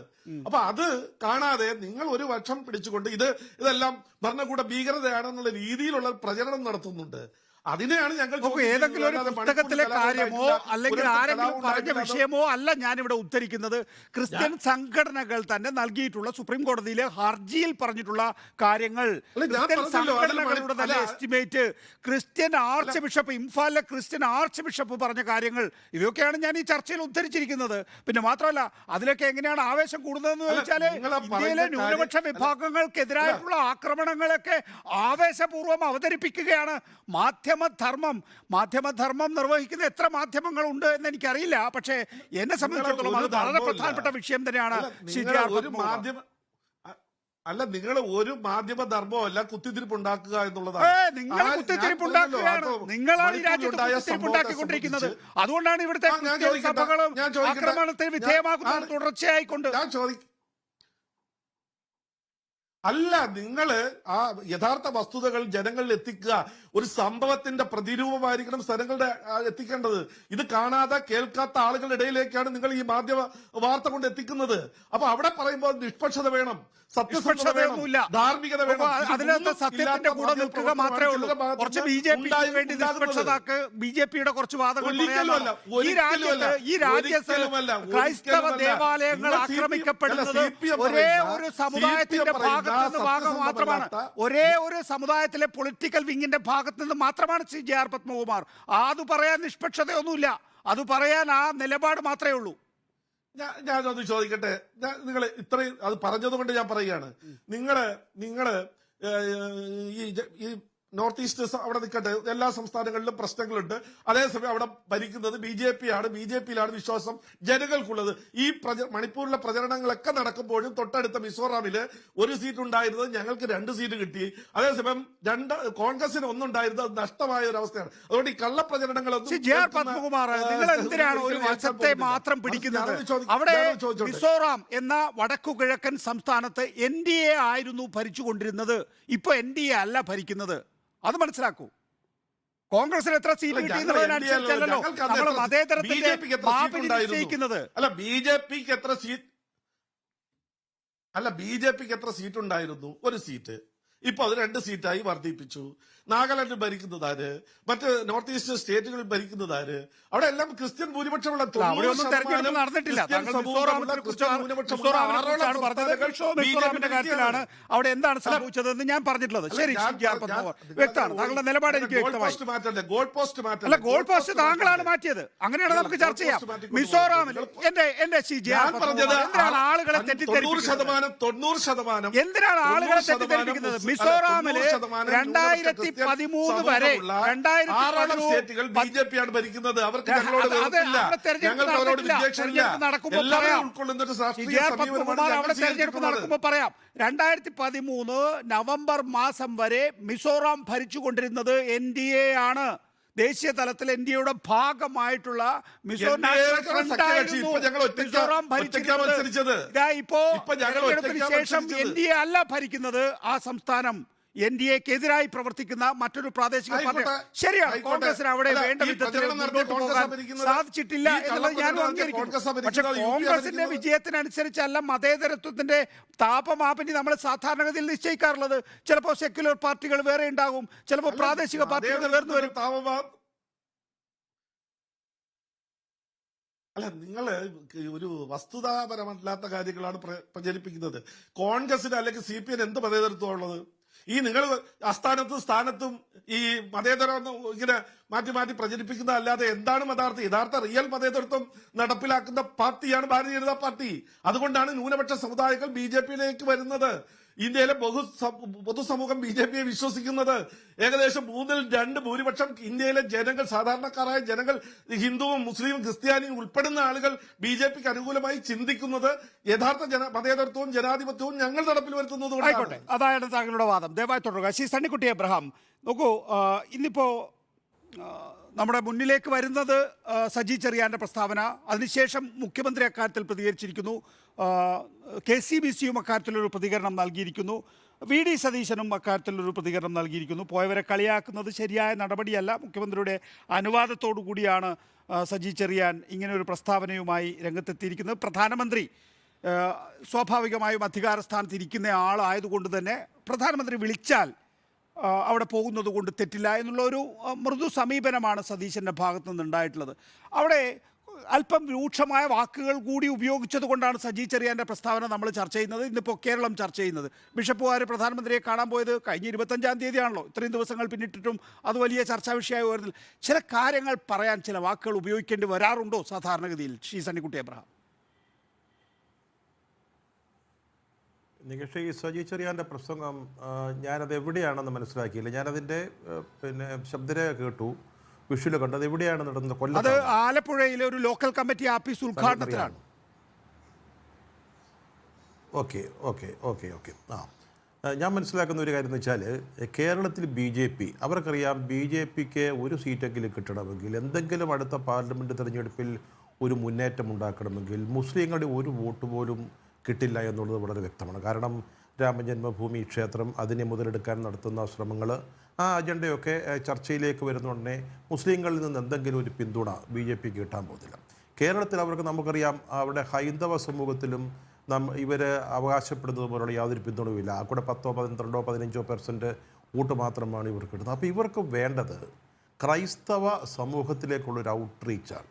അപ്പൊ അത് കാണാതെ നിങ്ങൾ ഒരു പക്ഷം പിടിച്ചുകൊണ്ട് ഇതെല്ലാം ഭരണകൂട ഭീകരതയാണെന്നുള്ള രീതിയിലുള്ള പ്രചരണം നടത്തുന്നുണ്ട്. അതിനെയാണ് ഞങ്ങൾ നോക്കൂ, ഏതെങ്കിലും ഒരു പുസ്തകത്തിലെ കാര്യമോ അല്ലെങ്കിൽ ആരെങ്കിലും പറഞ്ഞ വിഷയമോ അല്ല ഞാനിവിടെ ഉദ്ധരിക്കുന്നത്. ക്രിസ്ത്യൻ സംഘടനകൾ തന്നെ നൽകിയിട്ടുള്ള സുപ്രീം കോടതിയിലെ ഹർജിയിൽ പറഞ്ഞിട്ടുള്ള കാര്യങ്ങൾ, ക്രിസ്ത്യൻ സംഘടനകളുടെ തന്നെ എസ്റ്റിമേറ്റ്, ക്രിസ്ത്യൻ ആർച്ച് ബിഷപ്പ്, ഇംഫാലിലെ ക്രിസ്ത്യൻ ആർച്ച് ബിഷപ്പ് പറഞ്ഞ കാര്യങ്ങൾ, ഇതൊക്കെയാണ് ഞാൻ ഈ ചർച്ചയിൽ ഉദ്ധരിച്ചിരിക്കുന്നത്. പിന്നെ മാത്രമല്ല, അതിലൊക്കെ എങ്ങനെയാണ് ആവേശം കൂടുന്നതെന്ന് ചോദിച്ചാൽ ഇന്ത്യയിലെ ന്യൂനപക്ഷ വിഭാഗങ്ങൾക്കെതിരായിട്ടുള്ള ആക്രമണങ്ങളൊക്കെ ആവേശപൂർവ്വം അവതരിപ്പിക്കുകയാണ് മാധ്യമധർമ്മം നിർവഹിക്കുന്ന എത്ര മാധ്യമങ്ങളുണ്ട് എന്ന് എനിക്കറിയില്ല. പക്ഷേ എന്നെ സംബന്ധിച്ചിടത്തോളം അത് വളരെ പ്രധാനപ്പെട്ട വിഷയം തന്നെയാണ്. അല്ല, നിങ്ങൾ ഒരു മാധ്യമ ധർമ്മവും അല്ല കുത്തിത്തിരിപ്പുണ്ടാക്കുക എന്നുള്ളതാണ്. നിങ്ങളാണ് ഈ രാജ്യത്ത് കുത്തിത്തിരിപ്പുണ്ടാക്കിക്കൊണ്ടിരിക്കുന്നത്. അതുകൊണ്ടാണ് ഇവിടുത്തെ സഭകളും ആക്രമണത്തിന് വിധേയമാകുന്നത് തുടർച്ചയായിക്കൊണ്ട്. അല്ല, നിങ്ങള് ആ യഥാർത്ഥ വസ്തുതകൾ ജനങ്ങളിൽ എത്തിക്കുക. ഒരു സംഭവത്തിന്റെ പ്രതിരൂപമായിരിക്കണം ജനങ്ങളുടെ എത്തിക്കേണ്ടത്. ഇത് കാണാതെ കേൾക്കാത്ത ആളുകളുടെ ഇടയിലേക്കാണ് നിങ്ങൾ ഈ മാധ്യമ വാർത്ത കൊണ്ട് എത്തിക്കുന്നത്. അപ്പൊ അവിടെ പറയുമ്പോൾ നിഷ്പക്ഷത വേണം, സത്യസന്ധത വേണം, ധാർമ്മികത വേണം. അതിനകത്ത് സത്യത്തിന്റെ കൂടെ നിൽക്കുക മാത്രമേ ഉള്ളൂ. കുറച്ച് ബി ജെ പിയുടെ കുറച്ച് വാദങ്ങൾ ഈ രാജ്യത്ത് ക്രൈസ്തവ ദേവാലയങ്ങൾ ആക്രമിക്കപ്പെടുന്നത് ഒരേ ഒരു സമുദായത്തിന്റെ ഭാഗത്ത് നിന്ന് മാത്രമാണ്, ഒരേ ഒരു സമുദായത്തിലെ പൊളിറ്റിക്കൽ വിങ്ങിന്റെ ഭാഗത്ത് നിന്ന് മാത്രമാണ് CJR പത്മകുമാർ. അത് പറയാൻ നിഷ്പക്ഷതയൊന്നുമില്ല, അത് പറയാൻ ആ നിലപാട് മാത്രമേ ഉള്ളൂ. ഞാനൊന്ന് ചോദിക്കട്ടെ, നിങ്ങൾ ഇത്രയും അത് പറഞ്ഞതുകൊണ്ട് ഞാൻ പറയുകയാണ്, നിങ്ങള് ഈ നോർത്ത് ഈസ്റ്റ് അവിടെ നിൽക്കട്ടെ, എല്ലാ സംസ്ഥാനങ്ങളിലും പ്രശ്നങ്ങളുണ്ട്. അതേസമയം അവിടെ ഭരിക്കുന്നത് BJP ആണ്, BJPയിലാണ് വിശ്വാസം ജനങ്ങൾക്കുള്ളത്. ഈ മണിപ്പൂരിലെ പ്രചരണങ്ങളൊക്കെ നടക്കുമ്പോഴും തൊട്ടടുത്ത മിസോറാമില് ഒരു സീറ്റ് ഉണ്ടായിരുന്നത് ഞങ്ങൾക്ക് 2 സീറ്റ് കിട്ടി. അതേസമയം കോൺഗ്രസിന് ഒന്നുണ്ടായിരുന്നത് അത് നഷ്ടമായ ഒരു അവസ്ഥയാണ്. അതുകൊണ്ട് ഈ കള്ളപ്രചരണങ്ങളൊന്നും നിങ്ങൾ എന്തിനാണ് ഒരു വശത്തെ മാത്രം പിടിക്കുന്നത്? അവിടെ മിസോറാം എന്ന വടക്കു കിഴക്കൻ സംസ്ഥാനത്ത് NDA ആയിരുന്നു ഭരിച്ചുകൊണ്ടിരുന്നത്. ഇപ്പൊ NDA അല്ല ഭരിക്കുന്നത്, അത് മനസ്സിലാക്കൂ. കോൺഗ്രസിന് എത്ര സീറ്റ് കിട്ടിയെന്നുള്ളതിനനുസരിച്ചല്ലോ നമ്മൾ മതേതരത്തിന്റെ മാപ്പ് നിശ്ചയിക്കുന്നത്. BJPക്ക് എത്ര സീറ്റ് ഉണ്ടായിരുന്നു? 1 സീറ്റ്. ഇപ്പൊ അത് 2 സീറ്റായി വർദ്ധിപ്പിച്ചു. നാഗാലാൻഡ് ഭരിക്കുന്നതാര്, മറ്റ് നോർത്ത് ഈസ്റ്റ് സ്റ്റേറ്റുകൾ ഭരിക്കുന്നതാര്? അവിടെ എല്ലാം ക്രിസ്ത്യൻ ഭൂരിപക്ഷമുള്ള കാര്യത്തിലാണ് അവിടെ എന്താണ് സംഭവിച്ചതെന്ന് ഞാൻ പറഞ്ഞിട്ടുള്ളത്. ശരി, വ്യക്തമാണ്, താങ്കളുടെ നിലപാട് എനിക്ക് വ്യക്തമായി. അല്ല, ഗോൾ പോസ്റ്റ് താങ്കളാണ് മാറ്റിയത്. അങ്ങനെയാണ് നമുക്ക് ചർച്ച ചെയ്യാം. മിസോറാമിൽ എന്തിനാണ് ആളുകളെ തെറ്റിദ്ധരിപ്പിക്കുന്നത്? എന്തിനാണ് ആളുകളെ തെറ്റിദ്ധരിപ്പിക്കുന്നത്? മിസോറാമില് 2013 വരെ 2013 BJPയാണ് ഭരിക്കുന്നത്. അവർക്ക് ഞങ്ങളോട് നടക്കുമ്പോ പറയാം. 2013 നവംബർ മാസം വരെ മിസോറാം ഭരിച്ചുകൊണ്ടിരുന്നത് NDA ആണ്. ദേശീയ തലത്തിൽ NDAയുടെ ഭാഗമായിട്ടുള്ള മിസോറാം ഭരിച്ചിരുന്നത്. ഇപ്പോ തെരഞ്ഞെടുപ്പിന് ശേഷം NDA അല്ല ഭരിക്കുന്നത് ആ സംസ്ഥാനം. NDAക്കെതിരായി പ്രവർത്തിക്കുന്ന മറ്റൊരു പ്രാദേശിക പാർട്ടി. ശരിയാണ്, കോൺഗ്രസിന് അവിടെ വേണ്ട വിധത്തിൽ മുന്നോട്ട് പോകാൻ സാധിച്ചിട്ടില്ല എന്നുള്ളത് ഞാനും അംഗീകരിക്കുന്നു. പക്ഷെ കോൺഗ്രസിന്റെ വിജയത്തിനനുസരിച്ചല്ല മതേതരത്വത്തിന്റെ താപമാപിനി നമ്മൾ സാധാരണഗതിയിൽ നിശ്ചയിക്കാറുള്ളത്. ചിലപ്പോൾ സെക്യുലർ പാർട്ടികൾ വേറെ ഉണ്ടാകും, ചിലപ്പോൾ പ്രാദേശിക പാർട്ടികൾ വേർന്നു വരും. അല്ല, നിങ്ങള് ഒരു വസ്തുതാപരമല്ലാത്ത കാര്യങ്ങളാണ് പ്രചരിപ്പിക്കുന്നത്. കോൺഗ്രസിന് അല്ലെങ്കിൽ CPN എന്ത് മതേതരത്വം ഉള്ളത്? ഈ നിങ്ങൾ സ്ഥാനത്തും ഈ മതേതരം ഇങ്ങനെ മാറ്റി മാറ്റി പ്രചരിപ്പിക്കുന്നതല്ലാതെ എന്താണ് യഥാർത്ഥ റിയൽ മതേതരത്വം നടപ്പിലാക്കുന്ന പാർട്ടിയാണ് ഭാരതീയ ജനതാ പാർട്ടി. അതുകൊണ്ടാണ് ന്യൂനപക്ഷ സമുദായങ്ങൾ BJPയിലേക്ക് വരുന്നത്. ഇന്ത്യയിലെ പൊതുസമൂഹം BJPയെ വിശ്വസിക്കുന്നത്. ഏകദേശം 3/2 ഭൂരിപക്ഷം ഇന്ത്യയിലെ ജനങ്ങൾ, സാധാരണക്കാരായ ജനങ്ങൾ, ഹിന്ദുവും മുസ്ലിമും ക്രിസ്ത്യാനിയും ഉൾപ്പെടുന്ന ആളുകൾ BJPക്ക് അനുകൂലമായി ചിന്തിക്കുന്നത് യഥാർത്ഥ മതേതരത്വവും ജനാധിപത്യവും ഞങ്ങൾ നടപ്പിൽ വരുത്തുന്നത്. ആയിക്കോട്ടെ, അതാണ് താങ്കളുടെ വാദം. ദയവായി തുടരുക. ശ്രീ സണ്ണിക്കുട്ടി എബ്രഹാം, നോക്കൂ, ഇന്നിപ്പോ നമ്മുടെ മുന്നിലേക്ക് വരുന്നത് സജി ചെറിയാന്റെ പ്രസ്താവന. അതിനുശേഷം മുഖ്യമന്ത്രി അക്കാര്യത്തിൽ പ്രതികരിച്ചിരിക്കുന്നു. KCBCയും അക്കാര്യത്തിലൊരു പ്രതികരണം നൽകിയിരിക്കുന്നു. VD സതീശനും അക്കാര്യത്തിലൊരു പ്രതികരണം നൽകിയിരിക്കുന്നു. പോയവരെ കളിയാക്കുന്നത് ശരിയായ നടപടിയല്ല. മുഖ്യമന്ത്രിയുടെ അനുവാദത്തോടു കൂടിയാണ് സജി ചെറിയാൻ ഇങ്ങനെ ഒരു പ്രസ്താവനയുമായി രംഗത്തെത്തിയിരിക്കുന്നത്. പ്രധാനമന്ത്രി സ്വാഭാവികമായും അധികാര സ്ഥാനത്ത് ഇരിക്കുന്ന ആളായതുകൊണ്ട് തന്നെ പ്രധാനമന്ത്രി വിളിച്ചാൽ അവിടെ പോകുന്നത് കൊണ്ട് തെറ്റില്ല എന്നുള്ള ഒരു മൃദു സമീപനമാണ് സതീശൻ്റെ ഭാഗത്തു നിന്നുണ്ടായിട്ടുള്ളത്. അവിടെ അല്പം രൂക്ഷമായ വാക്കുകൾ കൂടി ഉപയോഗിച്ചത് കൊണ്ടാണ് സജി ചെറിയാൻ്റെ പ്രസ്താവന നമ്മൾ ചർച്ച ചെയ്യുന്നത്, ഇന്നിപ്പോൾ കേരളം ചർച്ച ചെയ്യുന്നത്. ബിഷപ്പുകാർ പ്രധാനമന്ത്രിയെ കാണാൻ പോയത് കഴിഞ്ഞ 25-ാം തീയതിയാണല്ലോ. ഇത്രയും ദിവസങ്ങൾ പിന്നിട്ടിട്ടും അത് വലിയ ചർച്ചാ വിഷയമായി വരുന്നില്ല. ചില കാര്യങ്ങൾ പറയാൻ ചില വാക്കുകൾ ഉപയോഗിക്കേണ്ടി വരാറുണ്ടോ സാധാരണഗതിയിൽ ശ്രീ സണ്ണിക്കുട്ടി എബ്രഹാം? നികേഷ്, ഈ സജി ചെറിയാൻ്റെ പ്രസംഗം ഞാനത് എവിടെയാണെന്ന് മനസ്സിലാക്കിയില്ല. ഞാനതിൻ്റെ ശബ്ദരേഖ കേട്ടു, വിഷ്വൽ കണ്ടു. അത് എവിടെയാണ് നടന്നത്? കൊല്ലം. അത് ആലപ്പുഴയിലെ ഒരു ലോക്കൽ കമ്മിറ്റി ആഫീസ് ഉദ്ഘാടനത്തിലാണ്. ഓക്കെ ഓക്കെ ഓക്കെ ഓക്കെ ഞാൻ മനസ്സിലാക്കുന്ന ഒരു കാര്യം എന്ന് വെച്ചാൽ, കേരളത്തിൽ BJP അവർക്കറിയാം, BJPക്ക് ഒരു സീറ്റെങ്കിലും കിട്ടണമെങ്കിൽ, എന്തെങ്കിലും അടുത്ത പാർലമെൻറ്റ് തിരഞ്ഞെടുപ്പിൽ ഒരു മുന്നേറ്റം ഉണ്ടാക്കണമെങ്കിൽ മുസ്ലിങ്ങളുടെ ഒരു വോട്ട് പോലും കിട്ടില്ല എന്നുള്ളത് വളരെ വ്യക്തമാണ്. കാരണം രാമജന്മഭൂമി ക്ഷേത്രം അതിനെ മുതലെടുക്കാൻ നടത്തുന്ന ശ്രമങ്ങൾ, ആ അജണ്ടയൊക്കെ ചർച്ചയിലേക്ക് വരുന്നുടനെ മുസ്ലിങ്ങളിൽ നിന്ന് എന്തെങ്കിലും ഒരു പിന്തുണ BJPക്ക് കിട്ടാൻ പോകുന്നില്ല. കേരളത്തിൽ നമുക്കറിയാം, അവിടെ ഹൈന്ദവ സമൂഹത്തിലും ഇവർ അവകാശപ്പെടുന്നത് പോലുള്ള യാതൊരു പിന്തുണയുമില്ല. ആ കൂടെ 10, 12, 15% വോട്ട് മാത്രമാണ് ഇവർക്ക് കിട്ടുന്നത്. അപ്പോൾ ഇവർക്ക് വേണ്ടത് ക്രൈസ്തവ സമൂഹത്തിലേക്കുള്ളൊരു ഔട്ട്റീച്ചാണ്.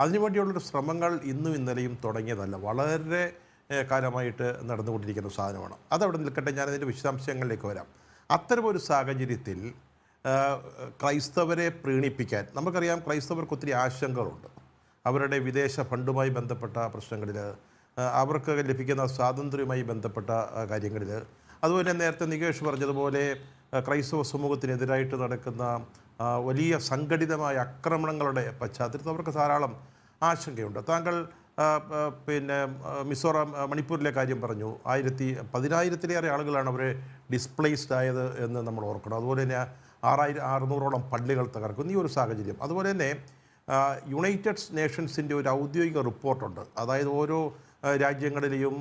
അതിനുവേണ്ടിയുള്ളൊരു ശ്രമങ്ങൾ ഇന്നും ഇന്നലെയും തുടങ്ങിയതല്ല, വളരെ കാലമായിട്ട് നടന്നുകൊണ്ടിരിക്കുന്ന സാധനമാണ്. അതവിടെ നിൽക്കട്ടെ, ഞാനതിൻ്റെ വിശദാംശങ്ങളിലേക്ക് വരാം. അത്തരമൊരു സാഹചര്യത്തിൽ ക്രൈസ്തവരെ പ്രീണിപ്പിക്കാൻ നമുക്കറിയാം, ക്രൈസ്തവർക്ക് ഒത്തിരി ആശങ്കകളുണ്ട്. അവരുടെ വിദേശ ഫണ്ടുമായി ബന്ധപ്പെട്ട പ്രശ്നങ്ങളിൽ, അവർക്ക് ലഭിക്കുന്ന സ്വാതന്ത്ര്യവുമായി ബന്ധപ്പെട്ട കാര്യങ്ങളിൽ, അതുപോലെ നേരത്തെ നികേഷ് പറഞ്ഞതുപോലെ ക്രൈസ്തവ സമൂഹത്തിനെതിരായിട്ട് നടക്കുന്ന വലിയ സംഘടിതമായ ആക്രമണങ്ങളുടെ പശ്ചാത്തലത്തിൽ അവർക്ക് ധാരാളം ആശങ്കയുണ്ട്. താങ്കൾ മിസോറാം, മണിപ്പൂരിലെ കാര്യം പറഞ്ഞു. 10,000-ലേറെ ആളുകളാണ് അവർ ഡിസ്പ്ലേസ്ഡ് ആയത് എന്ന് നമ്മൾ ഓർക്കണം. അതുപോലെ തന്നെ 6,600-ഓളം പള്ളികൾ തകർക്കുന്നു ഈ ഒരു സാഹചര്യം. അതുപോലെ തന്നെ യുണൈറ്റഡ് നേഷൻസിൻ്റെ ഒരു ഔദ്യോഗിക റിപ്പോർട്ടുണ്ട്. അതായത് ഓരോ രാജ്യങ്ങളിലെയും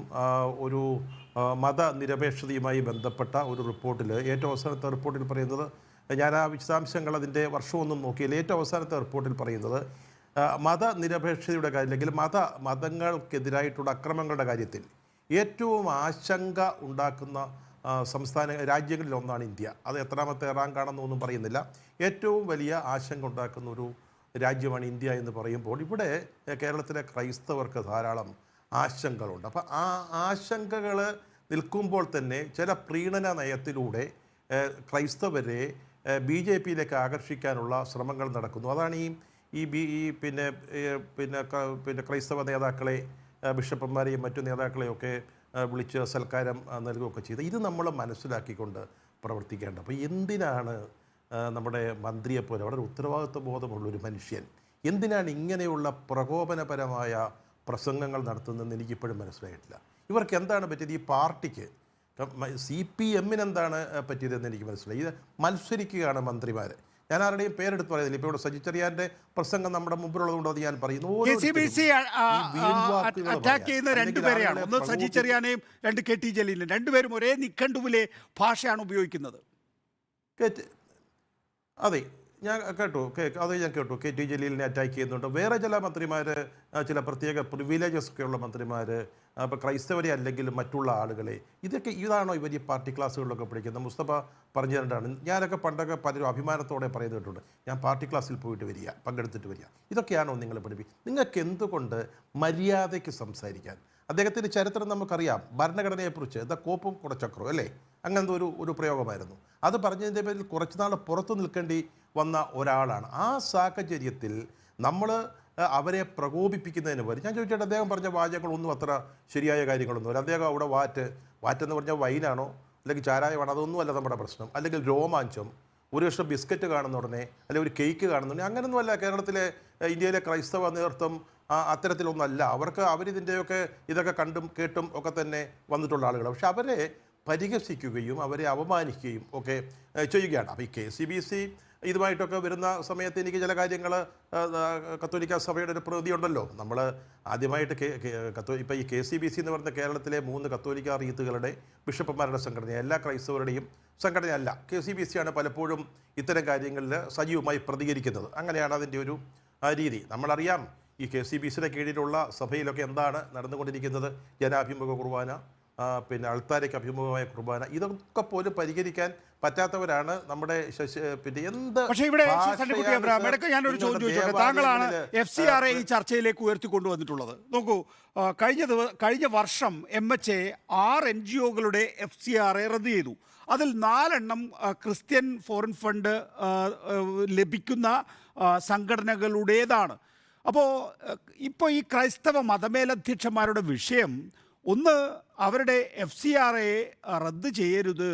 ഒരു മതനിരപേക്ഷതയുമായി ബന്ധപ്പെട്ട ഒരു റിപ്പോർട്ടിൽ, ഏറ്റവും അവസാനത്തെ റിപ്പോർട്ടിൽ പറയുന്നത്, ഞാൻ ആ വിശദാംശങ്ങൾ അതിൻ്റെ വർഷമൊന്നും നോക്കിയില്ല, ഏറ്റവും അവസാനത്തെ റിപ്പോർട്ടിൽ പറയുന്നത് മതനിരപേക്ഷതയുടെ കാര്യം, അല്ലെങ്കിൽ മതങ്ങൾക്കെതിരായിട്ടുള്ള അക്രമങ്ങളുടെ കാര്യത്തിൽ ഏറ്റവും ആശങ്ക ഉണ്ടാക്കുന്ന രാജ്യങ്ങളിലൊന്നാണ് ഇന്ത്യ. അത് എത്രാമത്തെ റാങ്കാണെന്നൊന്നും പറയുന്നില്ല. ഏറ്റവും വലിയ ആശങ്ക ഉണ്ടാക്കുന്ന ഒരു രാജ്യമാണ് ഇന്ത്യ എന്ന് പറയുമ്പോൾ, ഇവിടെ കേരളത്തിലെ ക്രൈസ്തവർക്ക് ധാരാളം ആശങ്കകളുണ്ട്. അപ്പോൾ ആ ആശങ്കകൾ നിൽക്കുമ്പോൾ തന്നെ ചില പ്രീണന നയത്തിലൂടെ ക്രൈസ്തവരെ BJPയിലേക്ക് ആകർഷിക്കാനുള്ള ശ്രമങ്ങൾ നടക്കുന്നു. അതാണ് പിന്നെ ക്രൈസ്തവ നേതാക്കളെ, ബിഷപ്പന്മാരെയും മറ്റു നേതാക്കളെയൊക്കെ വിളിച്ച് സൽക്കാരം നൽകുകയൊക്കെ ചെയ്ത്. ഇത് നമ്മൾ മനസ്സിലാക്കിക്കൊണ്ട് പ്രവർത്തിക്കേണ്ട. അപ്പോൾ എന്തിനാണ് നമ്മുടെ മന്ത്രിയെപ്പോലെ വളരെ ഉത്തരവാദിത്വ ബോധമുള്ളൊരു മനുഷ്യൻ എന്തിനാണ് ഇങ്ങനെയുള്ള പ്രകോപനപരമായ പ്രസംഗങ്ങൾ നടത്തുന്നതെന്ന് എനിക്കിപ്പോഴും മനസ്സിലായിട്ടില്ല. ഇവർക്ക് എന്താണ് പറ്റിയത്? ഈ പാർട്ടിക്ക്, CPM-ന് എന്താണ് പറ്റിയതെന്ന് എനിക്ക് മനസ്സിലായി. ഇത് മത്സരിക്കുകയാണ് മന്ത്രിമാർ. ഞാൻ ആരുടെയും പേരെടുത്ത് പറയുന്നില്ല. ഇപ്പോൾ ഇവിടെ സജി ചെറിയാൻ്റെ പ്രസംഗം നമ്മുടെ മുമ്പിലുള്ളതുകൊണ്ട് അത് ഞാൻ പറയുന്നു. അറ്റാക്ക് ചെയ്യുന്ന രണ്ടുപേരെയാണ്, ഒന്ന് സജി ചെറിയാനെയും രണ്ട് KT ജലീലിനും. രണ്ടുപേരും ഒരേ നിഘണ്ടുവിലെ ഭാഷയാണ് ഉപയോഗിക്കുന്നത്. അതെ, ഞാൻ കേട്ടു. KT ജലീലിനെ അറ്റാക്ക് ചെയ്യുന്നുണ്ട്. വേറെ ചില മന്ത്രിമാർ, ചില പ്രത്യേക പ്രിവിലേജസ് ഒക്കെയുള്ള മന്ത്രിമാർ, ഇപ്പോൾ ക്രൈസ്തവരെ അല്ലെങ്കിൽ മറ്റുള്ള ആളുകളെ, ഇതാണോ ഇവർ ഈ പാർട്ടി ക്ലാസ്സുകളിലൊക്കെ പഠിക്കുന്നത്? മുസ്തഫ പറഞ്ഞു തരേണ്ടതാണ്. ഞാനൊക്കെ പണ്ടൊക്കെ പലരും അഭിമാനത്തോടെ പറയുന്നത് കേട്ടിട്ടുണ്ട്, ഞാൻ പാർട്ടി ക്ലാസ്സിൽ പോയിട്ട് വരിക, പങ്കെടുത്തിട്ട് വരിക. ഇതൊക്കെയാണോ നിങ്ങൾ പഠിപ്പിക്കുക? നിങ്ങൾക്ക് എന്തുകൊണ്ട് മര്യാദയ്ക്ക് സംസാരിക്കാൻ? അദ്ദേഹത്തിൻ്റെ ചരിത്രം നമുക്കറിയാം. ഭരണഘടനയെക്കുറിച്ച് കോപ്പും കുടച്ചക്രവും അല്ലേ, അങ്ങനത്തെ ഒരു പ്രയോഗമായിരുന്നു. അത് പറഞ്ഞതിൻ്റെ പേരിൽ കുറച്ചുനാൾ പുറത്തു നിൽക്കേണ്ടി വന്ന ഒരാളാണ്. ആ സാഹചര്യത്തിൽ നമ്മൾ അവരെ പ്രകോപിപ്പിക്കുന്നതിന് പകരം, ഞാൻ ചോദിച്ചിട്ട് അദ്ദേഹം പറഞ്ഞ വാചകങ്ങളൊന്നും അത്ര ശരിയായ കാര്യങ്ങളൊന്നുമില്ല. അദ്ദേഹം അവിടെ വാറ്റെന്ന് പറഞ്ഞാൽ വൈനാണോ അല്ലെങ്കിൽ ചാരായമാണോ, അതൊന്നുമല്ല നമ്മുടെ പ്രശ്നം. അല്ലെങ്കിൽ രോമാഞ്ചം, ഒരു കഷ്ണം ബിസ്ക്കറ്റ് കാണുന്ന ഉടനെ അല്ലെങ്കിൽ ഒരു കേക്ക് കാണുന്ന ഉടനെ, അങ്ങനെയൊന്നുമല്ല കേരളത്തിലെ ഇന്ത്യയിലെ ക്രൈസ്തവ നേതൃത്വം. അത്തരത്തിലൊന്നല്ല. അവരിതിൻ്റെയൊക്കെ ഇതൊക്കെ കണ്ടും കേട്ടും ഒക്കെ തന്നെ വന്നിട്ടുള്ള ആളുകൾ. പക്ഷെ അവരെ പരിഹസിക്കുകയും അവരെ അപമാനിക്കുകയും ഒക്കെ ചെയ്യുകയാണ്. അപ്പോൾ ഈ KCBC ഇതുമായിട്ടൊക്കെ വരുന്ന സമയത്ത് എനിക്ക് ചില കാര്യങ്ങൾ, കത്തോലിക്ക സഭയുടെ ഒരു പ്രതിനിധി ഉണ്ടല്ലോ, നമ്മൾ ആദ്യമായിട്ട് ഇപ്പോൾ ഈ KCBC എന്ന് പറയുന്ന കേരളത്തിലെ 3 കത്തോലിക്ക റീത്തുകളുടെ ബിഷപ്പന്മാരുടെ സംഘടന, എല്ലാ ക്രൈസ്തവരുടെയും സംഘടനയല്ല. KCBC ആണ് പലപ്പോഴും ഇത്തരം കാര്യങ്ങളിൽ സജീവമായി പ്രതികരിക്കുന്നത്. അങ്ങനെയാണ് അതിൻ്റെ ഒരു രീതി. നമ്മളറിയാം, ഈ KCBCയുടെ കീഴിലുള്ള സഭയിലൊക്കെ എന്താണ് നടന്നുകൊണ്ടിരിക്കുന്നത്? ജനാഭിമുഖ കുർബാന, പിന്നെ അൾത്താരയ്ക്ക് അഭിമുഖമായ കുർബാന, ഇതൊക്കെ പോലും പരിഹരിക്കാൻ പറ്റാത്തവരാണ് നമ്മുടെ പിന്നെ എന്ത്. പക്ഷേ ഇവിടെ സണ്ണിക്കുട്ടി അബ്രഹാം, ഇടയ്ക്ക് ഞാനൊരു ചോദ്യം ചോദിച്ചോട്ടെ. താങ്കളാണ് FCRA ഈ ചർച്ചയിലേക്ക് ഉയർത്തിക്കൊണ്ടുവന്നിട്ടുള്ളത്. നോക്കൂ, കഴിഞ്ഞ വർഷം MHA 6 NGOകളുടെ FCRA റദ്ദ് ചെയ്തു. അതിൽ 4 എണ്ണം ക്രിസ്ത്യൻ ഫോറിൻ ഫണ്ട് ലഭിക്കുന്ന സംഘടനകളുടേതാണ്. അപ്പോൾ ഇപ്പോൾ ഈ ക്രൈസ്തവ മതമേലധ്യക്ഷന്മാരുടെ വിഷയം ഒന്ന്, അവരുടെ FCRA റദ്ദ് ചെയ്യരുത്,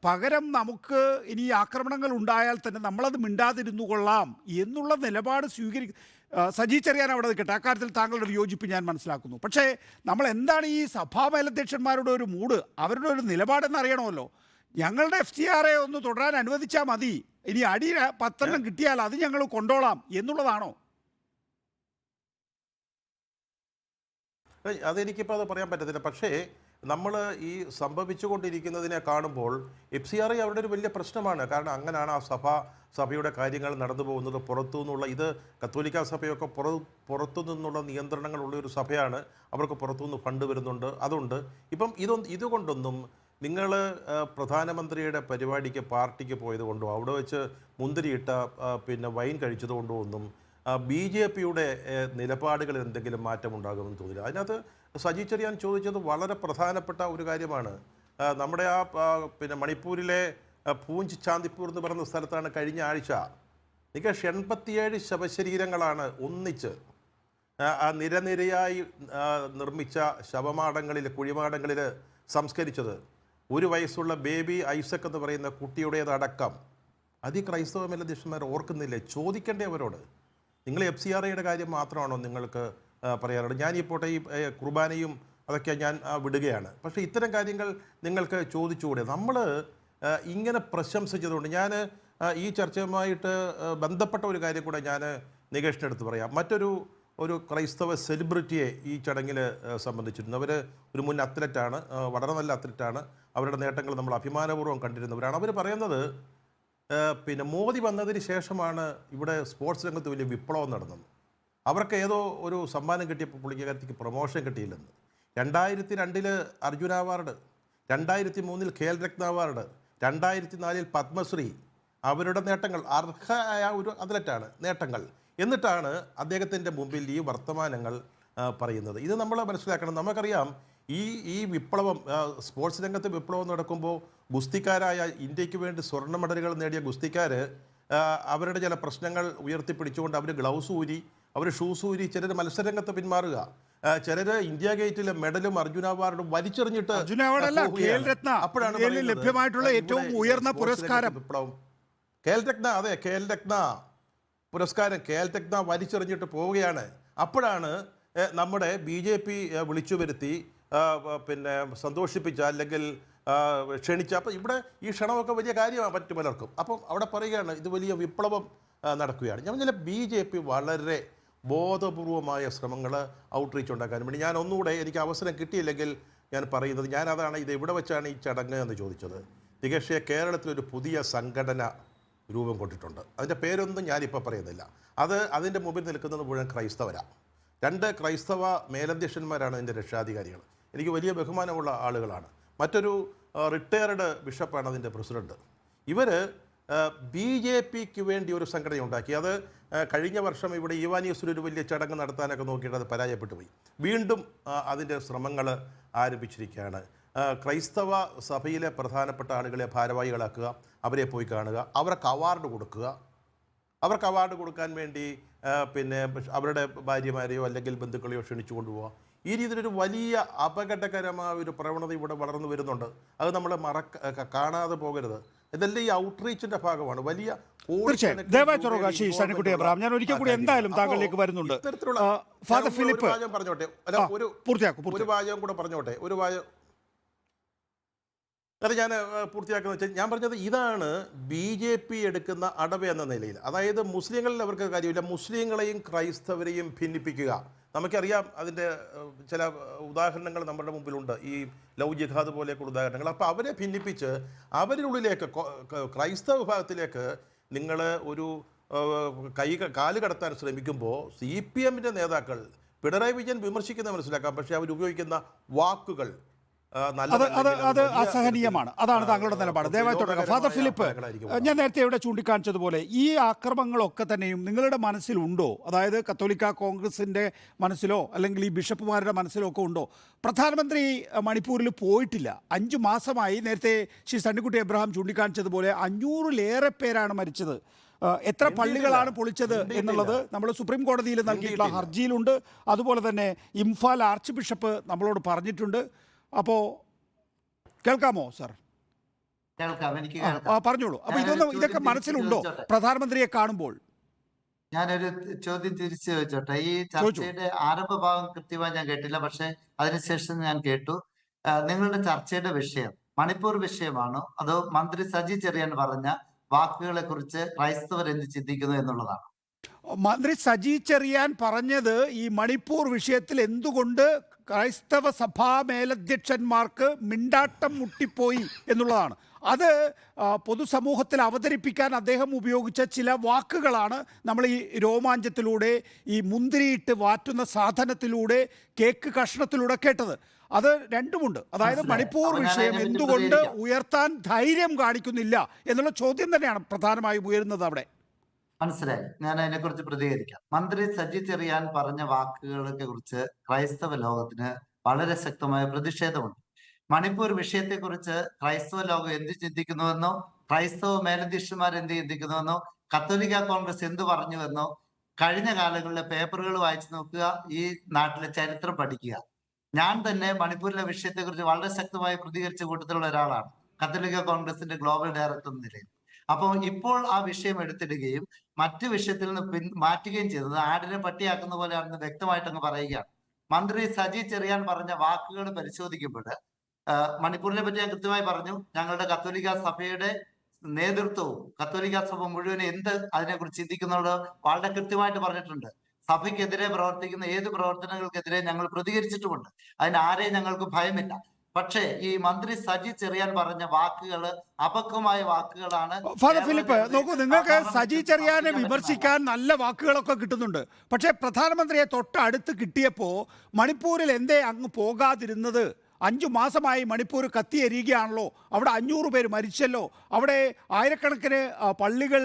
പകരം നമുക്ക് ഇനി ആക്രമണങ്ങൾ ഉണ്ടായാൽ തന്നെ നമ്മളത് മിണ്ടാതിരുന്നു കൊള്ളാം എന്നുള്ള നിലപാട് സജി ചെറിയാൻ അവിടെ നിൽക്കട്ടെ, അക്കാര്യത്തിൽ താങ്കളുടെ വിയോജിപ്പ് ഞാൻ മനസ്സിലാക്കുന്നു. പക്ഷേ നമ്മൾ എന്താണ് ഈ സഭാ മേലധ്യക്ഷന്മാരുടെ ഒരു മൂഡ്, അവരുടെ ഒരു നിലപാടെന്ന് അറിയണമല്ലോ. ഞങ്ങളുടെ FCRA ഒന്ന് തുടരാൻ അനുവദിച്ചാൽ മതി, ഇനി അടി 10 എണ്ണം കിട്ടിയാൽ അത് ഞങ്ങൾ കൊണ്ടോളാം എന്നുള്ളതാണോ? അതെനിക്കിപ്പോൾ അത് പറയാൻ പറ്റത്തില്ല. പക്ഷേ നമ്മൾ ഈ സംഭവിച്ചുകൊണ്ടിരിക്കുന്നതിനെ കാണുമ്പോൾ FCRA അവരുടെ ഒരു വലിയ പ്രശ്നമാണ്. കാരണം അങ്ങനെയാണ് ആ സഭയുടെ കാര്യങ്ങൾ നടന്നു പോകുന്നത്. പുറത്തു നിന്നുള്ള ഇത് കത്തോലിക്ക സഭയൊക്കെ പുറത്തു നിന്നുള്ള നിയന്ത്രണങ്ങളുള്ള ഒരു സഭയാണ്. അവർക്ക് പുറത്തുനിന്ന് ഫണ്ട് വരുന്നുണ്ട്. അതുകൊണ്ട് ഇപ്പം ഇതുകൊണ്ടൊന്നും നിങ്ങൾ പ്രധാനമന്ത്രിയുടെ പരിപാടിക്ക് പാർട്ടിക്ക് പോയതുകൊണ്ടോ അവിടെ വെച്ച് മുന്തിരിയിട്ട പിന്നെ വൈൻ കഴിച്ചതുകൊണ്ടോ ഒന്നും BJPയുടെ നിലപാടുകളിൽ എന്തെങ്കിലും മാറ്റമുണ്ടാകുമെന്ന് തോന്നില്ല. അതിനകത്ത് സജി ചെറിയാൻ ചോദിച്ചത് വളരെ പ്രധാനപ്പെട്ട ഒരു കാര്യമാണ്. നമ്മുടെ പിന്നെ മണിപ്പൂരിലെ പൂഞ്ച് ചാന്ദിപ്പൂർ എന്ന് പറയുന്ന സ്ഥലത്താണ് കഴിഞ്ഞ ആഴ്ച 87 ശവശരീരങ്ങളാണ് ഒന്നിച്ച് നിരനിരയായി നിർമ്മിച്ച കുഴിമാടങ്ങളിൽ സംസ്കരിച്ചത്. 1 വയസ്സുള്ള ബേബി ഐസക് എന്ന് പറയുന്ന കുട്ടിയുടേതടക്കം. അത് ഈ ക്രൈസ്തവ മേലധ്യക്ഷന്മാർ ഓർക്കുന്നില്ലേ? ചോദിക്കേണ്ടേ അവരോട്? നിങ്ങൾ FCRAയുടെ കാര്യം മാത്രമാണോ നിങ്ങൾക്ക് പറയാറുള്ളത്? ഞാൻ ഇപ്പോൾ ഈ കുർബാനയും അതൊക്കെ ഞാൻ വിടുകയാണ്. പക്ഷേ ഇത്തരം കാര്യങ്ങൾ നിങ്ങൾക്ക് ചോദിച്ചുകൂടെ? നമ്മൾ ഇങ്ങനെ പ്രശംസിച്ചതുകൊണ്ട് ഞാൻ ഈ ചർച്ചയുമായിട്ട് ബന്ധപ്പെട്ട ഒരു കാര്യം കൂടെ ഞാൻ നികേഷിൻ്റെ അടുത്ത് പറയാം. ഒരു ക്രൈസ്തവ സെലിബ്രിറ്റിയെ ഈ ചടങ്ങിൽ സംബന്ധിച്ചിരുന്നു. അവർ ഒരു മുൻ അത്ലറ്റാണ്, വളരെ നല്ല അത്ലറ്റാണ്. അവരുടെ നേട്ടങ്ങൾ നമ്മൾ അഭിമാനപൂർവ്വം കണ്ടിരുന്നവരാണ്. അവർ പറയുന്നത് പിന്നെ മോദി വന്നതിന് ശേഷമാണ് ഇവിടെ സ്പോർട്സ് രംഗത്ത് വലിയ വിപ്ലവം നടന്നത്. അവർക്ക് ഏതോ ഒരു സമ്മാനം കിട്ടിയപ്പോൾ പുള്ളിക്കാരത്തേക്ക് promotion കിട്ടിയില്ലെന്ന്. 2002 Arjuna award, 2003 Khel Ratna award, 2004 Padmashri. അവരുടെ നേട്ടങ്ങൾ, അർഹമായ ഒരു അത്ലറ്റാണ് നേട്ടങ്ങൾ. എന്നിട്ടാണ് അദ്ദേഹത്തിൻ്റെ മുമ്പിൽ ഈ വർത്തമാനങ്ങൾ പറയുന്നത്. ഇത് നമ്മൾ മനസ്സിലാക്കണം. നമുക്കറിയാം ഈ വിപ്ലവം, സ്പോർട്സ് രംഗത്ത് വിപ്ലവം നടക്കുമ്പോൾ ഗുസ്തിക്കാരായ ഇന്ത്യക്ക് വേണ്ടി സ്വർണ്ണ മെഡലുകൾ നേടിയ ഗുസ്തിക്കാർ അവരുടെ ചില പ്രശ്നങ്ങൾ ഉയർത്തിപ്പിടിച്ചുകൊണ്ട് അവർ ഗ്ലൗസ് ഊരി, അവർ ഷൂസ് ഊരി, ചിലർ മത്സരരംഗത്ത് പിന്മാറുക, ചിലർ ഇന്ത്യ ഗേറ്റിലെ മെഡലും അർജുന അവാർഡും വലിച്ചെറിഞ്ഞിട്ട് അപ്പോഴാണ് ലഭ്യമായിട്ടുള്ള ഏറ്റവും ഉയർന്ന പുരസ്കാരം വിപ്ലവം ഖേൽ രത്ന. അതെ, ഖേൽ രത്ന പുരസ്കാരം ഖേൽ രത്ന വലിച്ചെറിഞ്ഞിട്ട് പോവുകയാണ്. അപ്പോഴാണ് നമ്മുടെ BJP വിളിച്ചു വരുത്തി പിന്നെ സന്തോഷിപ്പിച്ച അല്ലെങ്കിൽ ക്ഷണിച്ച. അപ്പം ഇവിടെ ഈ ക്ഷണമൊക്കെ വലിയ കാര്യമാണ് മറ്റു പലർക്കും. അപ്പം അവിടെ പറയുകയാണ് ഇത് വലിയ വിപ്ലവം നടക്കുകയാണ്. ഞാൻ പറഞ്ഞാൽ BJP വളരെ ബോധപൂർവമായ ശ്രമങ്ങൾ ഔട്ട്റീച്ച് ഉണ്ടാക്കാൻ വേണ്ടി. ഞാൻ ഒന്നുകൂടെ, എനിക്ക് അവസരം കിട്ടിയില്ലെങ്കിൽ ഞാൻ പറയുന്നത്, ഞാനതാണ് ഇത് എവിടെ വെച്ചാണ് ഈ ചടങ്ങ് എന്ന് ചോദിച്ചത്. തികേഷ്, കേരളത്തിലൊരു പുതിയ സംഘടന രൂപം കൊണ്ടിട്ടുണ്ട്. അതിൻ്റെ പേരൊന്നും ഞാനിപ്പോൾ പറയുന്നില്ല. അതിൻ്റെ മുമ്പിൽ നിൽക്കുന്നത് മുഴുവൻ ക്രൈസ്തവരാണ്. 2 ക്രൈസ്തവ മേലധ്യക്ഷന്മാരാണ് അതിൻ്റെ രക്ഷാധികാരികൾ. എനിക്ക് വലിയ ബഹുമാനമുള്ള ആളുകളാണ്. മറ്റൊരു റിട്ടയർഡ് ബിഷപ്പാണ് അതിൻ്റെ പ്രസിഡന്റ്. ഇവർ BJPക്ക് വേണ്ടി ഒരു സംഘടന ഉണ്ടാക്കി. അത് കഴിഞ്ഞ വർഷം ഇവിടെ ഈവാനിയസിൽ ഒരു വലിയ ചടങ്ങ് നടത്താനൊക്കെ നോക്കിയിട്ട് അത് പരാജയപ്പെട്ടു പോയി. വീണ്ടും അതിൻ്റെ ശ്രമങ്ങൾ ആരംഭിച്ചിരിക്കുകയാണ്. ക്രൈസ്തവ സഭയിലെ പ്രധാനപ്പെട്ട ആളുകളെ ഭാരവാഹികളാക്കുക, അവരെ പോയി കാണുക, അവർക്ക് അവാർഡ് കൊടുക്കുക. അവർക്ക് അവാർഡ് കൊടുക്കാൻ വേണ്ടി പിന്നെ അവരുടെ ഭാര്യമാരെയോ അല്ലെങ്കിൽ ബന്ധുക്കളെയോ ക്ഷണിച്ചു കൊണ്ടുപോവുക. ഈ രീതിയിലൊരു വലിയ അപകടകരമായ ഒരു പ്രവണത ഇവിടെ വളർന്നു വരുന്നുണ്ട്. അത് നമ്മൾ കാണാതെ പോകരുത്. ഇതെല്ലാം ഈ ഔട്ട്റീച്ചിന്റെ ഭാഗമാണ്. വലിയ ഞാൻ ഒരിക്കൽ കൂടി എന്തായാലും താങ്കളിലേക്ക് വരുന്നുണ്ട്. ഫാദർ ഫിലിപ്പ് പറഞ്ഞോട്ടെ, ഒരു വാചകം കൂടെ പറഞ്ഞോട്ടെ. അത് ഞാൻ പൂർത്തിയാക്കുന്ന വെച്ചാൽ ഞാൻ പറഞ്ഞത് ഇതാണ് BJP എടുക്കുന്ന അടവ് എന്ന നിലയിൽ. അതായത് മുസ്ലിങ്ങളിൽ അവർക്ക് കാര്യമില്ല, മുസ്ലിങ്ങളെയും ക്രൈസ്തവരെയും ഭിന്നിപ്പിക്കുക. നമുക്കറിയാം അതിൻ്റെ ചില ഉദാഹരണങ്ങൾ നമ്മുടെ മുമ്പിലുണ്ട്, ഈ ലവ് ജിഹാദ് പോലെയൊക്കെയുള്ള ഉദാഹരണങ്ങൾ. അപ്പോൾ അവരെ ഭിന്നിപ്പിച്ച് അവരിനുള്ളിലേക്ക് ക്രൈസ്തവ വിഭാഗത്തിലേക്ക് നിങ്ങൾ കാല് കടത്താൻ ശ്രമിക്കുമ്പോൾ CPM നേതാക്കൾ പിണറായി വിജയൻ വിമർശിക്കുന്നത് മനസ്സിലാക്കാം, പക്ഷേ അവർ ഉപയോഗിക്കുന്ന വാക്കുകൾ അത് അസഹനീയമാണ്. അതാണ് താങ്കളുടെ നിലപാട്. ദയവായി തുടരുക. ഫാദർ ഫിലിപ്പ്, ഞാൻ നേരത്തെ ഇവിടെ ചൂണ്ടിക്കാണിച്ചതുപോലെ ഈ ആക്രമണങ്ങളൊക്കെ തന്നെയും നിങ്ങളുടെ മനസ്സിലുണ്ടോ? അതായത് കത്തോലിക്ക കോൺഗ്രസിൻ്റെ മനസ്സിലോ അല്ലെങ്കിൽ ഈ ബിഷപ്പുമാരുടെ മനസ്സിലോ ഒക്കെ ഉണ്ടോ? പ്രധാനമന്ത്രി മണിപ്പൂരിൽ പോയിട്ടില്ല, 5 മാസമായി. നേരത്തെ ശ്രീ സണ്ണിക്കുട്ടി എബ്രഹാം ചൂണ്ടിക്കാണിച്ചതുപോലെ 500-ലേറെ പേരാണ് മരിച്ചത്. എത്ര പള്ളികളാണ് പൊളിച്ചത് എന്നുള്ളത് നമ്മൾ സുപ്രീം കോടതിയിൽ നൽകിയിട്ടുള്ള ഹർജിയിലുണ്ട്. അതുപോലെ തന്നെ ഇംഫാൽ ആർച്ച് ബിഷപ്പ് നമ്മളോട് പറഞ്ഞിട്ടുണ്ട്. അപ്പോൾ കേൾക്കാമോ സാർ? എനിക്ക് പറഞ്ഞോളൂ. അപ്പൊ ഇതൊക്കെ മനസ്സിലുണ്ടോ പ്രധാനമന്ത്രിയെ കാണുമ്പോൾ? ഞാനൊരു ചോദ്യം തിരിച്ചു ചോദിച്ചോട്ടെ. ഈ ചർച്ചയുടെ ആരംഭ ഭാഗം കൃത്യമായി ഞാൻ കേട്ടില്ല, പക്ഷെ അതിനുശേഷം ഞാൻ കേട്ടു. നിങ്ങളുടെ ചർച്ചയുടെ വിഷയം മണിപ്പൂർ വിഷയമാണോ അതോ മന്ത്രി സജി ചെറിയാൻ പറഞ്ഞ വാക്കുകളെ കുറിച്ച് ക്രൈസ്തവർ എന്ത് ചിന്തിക്കുന്നു എന്നുള്ളതാണ്? മന്ത്രി സജി ചെറിയാൻ പറഞ്ഞത് ഈ മണിപ്പൂർ വിഷയത്തിൽ എന്തുകൊണ്ട് ക്രൈസ്തവ സഭാ മേലധ്യക്ഷന്മാർക്ക് മിണ്ടാട്ടം മുട്ടിപ്പോയി എന്നുള്ളതാണ്. അത് പൊതുസമൂഹത്തിൽ അവതരിപ്പിക്കാൻ അദ്ദേഹം ഉപയോഗിച്ച ചില വാക്കുകളാണ് നമ്മൾ ഈ രോമാഞ്ചത്തിലൂടെ, ഈ മുന്തിരിയിട്ട് വാറ്റുന്ന സാധനത്തിലൂടെ, കേക്ക് കഷ്ണത്തിലൂടെ കേട്ടത്. അത് രണ്ടുമുണ്ട്. അതായത് മണിപ്പൂർ വിഷയം എന്തുകൊണ്ട് ഉയർത്താൻ ധൈര്യം കാണിക്കുന്നില്ല എന്നുള്ള ചോദ്യം തന്നെയാണ് പ്രധാനമായും ഉയരുന്നത് അവിടെ. മനസ്സിലായി. ഞാൻ അതിനെക്കുറിച്ച് പ്രതികരിക്കാം. മന്ത്രി സജി ചെറിയാൻ പറഞ്ഞ വാക്കുകളെ കുറിച്ച് ക്രൈസ്തവ ലോകത്തിന് വളരെ ശക്തമായ പ്രതിഷേധമുണ്ട്. മണിപ്പൂർ വിഷയത്തെക്കുറിച്ച് ക്രൈസ്തവ ലോകം എന്ത് ചിന്തിക്കുന്നുവെന്നോ, ക്രൈസ്തവ മേലധ്യക്ഷന്മാർ എന്ത് ചിന്തിക്കുന്നുവെന്നോ, കത്തോലിക്ക കോൺഗ്രസ് എന്ത് പറഞ്ഞുവെന്നോ കഴിഞ്ഞ കാലങ്ങളിലെ പേപ്പറുകൾ വായിച്ചു നോക്കുക, ഈ നാട്ടിലെ ചരിത്രം പഠിക്കുക. ഞാൻ തന്നെ മണിപ്പൂരിലെ വിഷയത്തെക്കുറിച്ച് വളരെ ശക്തമായി പ്രതികരിച്ച കൂട്ടത്തിലുള്ള ഒരാളാണ്, കത്തോലിക്ക കോൺഗ്രസിന്റെ ഗ്ലോബൽ ഡയറക്ടർ എന്ന നിലയിൽ. അപ്പോൾ ഇപ്പോൾ ആ വിഷയം എടുത്തിടുകയും മറ്റു വിഷയത്തിൽ നിന്ന് മാറ്റുകയും ചെയ്തത് ആടിനെ പട്ടിയാക്കുന്ന പോലെയാണെന്ന് വ്യക്തമായിട്ട് അങ്ങ് പറയുകയാണ്. മന്ത്രി സജി ചെറിയാൻ പറഞ്ഞ വാക്കുകൾ പരിശോധിക്കുമ്പോൾ മണിപ്പൂരിനെ പറ്റി ഞാൻ കൃത്യമായി പറഞ്ഞു. ഞങ്ങളുടെ കത്തോലിക്ക സഭയുടെ നേതൃത്വവും കത്തോലിക്ക സഭ മുഴുവൻ എന്ത് അതിനെക്കുറിച്ച് ചിന്തിക്കുന്നുള്ളത് വളരെ കൃത്യമായിട്ട് പറഞ്ഞിട്ടുണ്ട്. സഭയ്ക്കെതിരെ പ്രവർത്തിക്കുന്ന ഏത് പ്രവർത്തനങ്ങൾക്കെതിരെ ഞങ്ങൾ പ്രതികരിച്ചിട്ടുമുണ്ട്. അതിന് ആരെയും ഞങ്ങൾക്ക് ഭയമില്ല. പക്ഷേ ഈ മന്ത്രി സജി ചെറിയാൻ പറഞ്ഞ വാക്കുകൾ അപക്വമായ വാക്കുകളാണ്. ഫാദർ ഫിലിപ്പ്, നോക്കൂ, നിങ്ങൾക്ക് സജി ചെറിയാനെ വിമർശിക്കാൻ നല്ല വാക്കുകളൊക്കെ കിട്ടുന്നുണ്ട്. പക്ഷേ പ്രധാനമന്ത്രിയെ തൊട്ടടുത്ത് കിട്ടിയപ്പോൾ മണിപ്പൂരിൽ എന്തേ അങ്ങ് പോകാതിരുന്നത്? 5 മാസമായി മണിപ്പൂർ കത്തിയെരിയുകയാണല്ലോ. അവിടെ 500 പേര് മരിച്ചല്ലോ. അവിടെ ആയിരക്കണക്കിന് പള്ളികൾ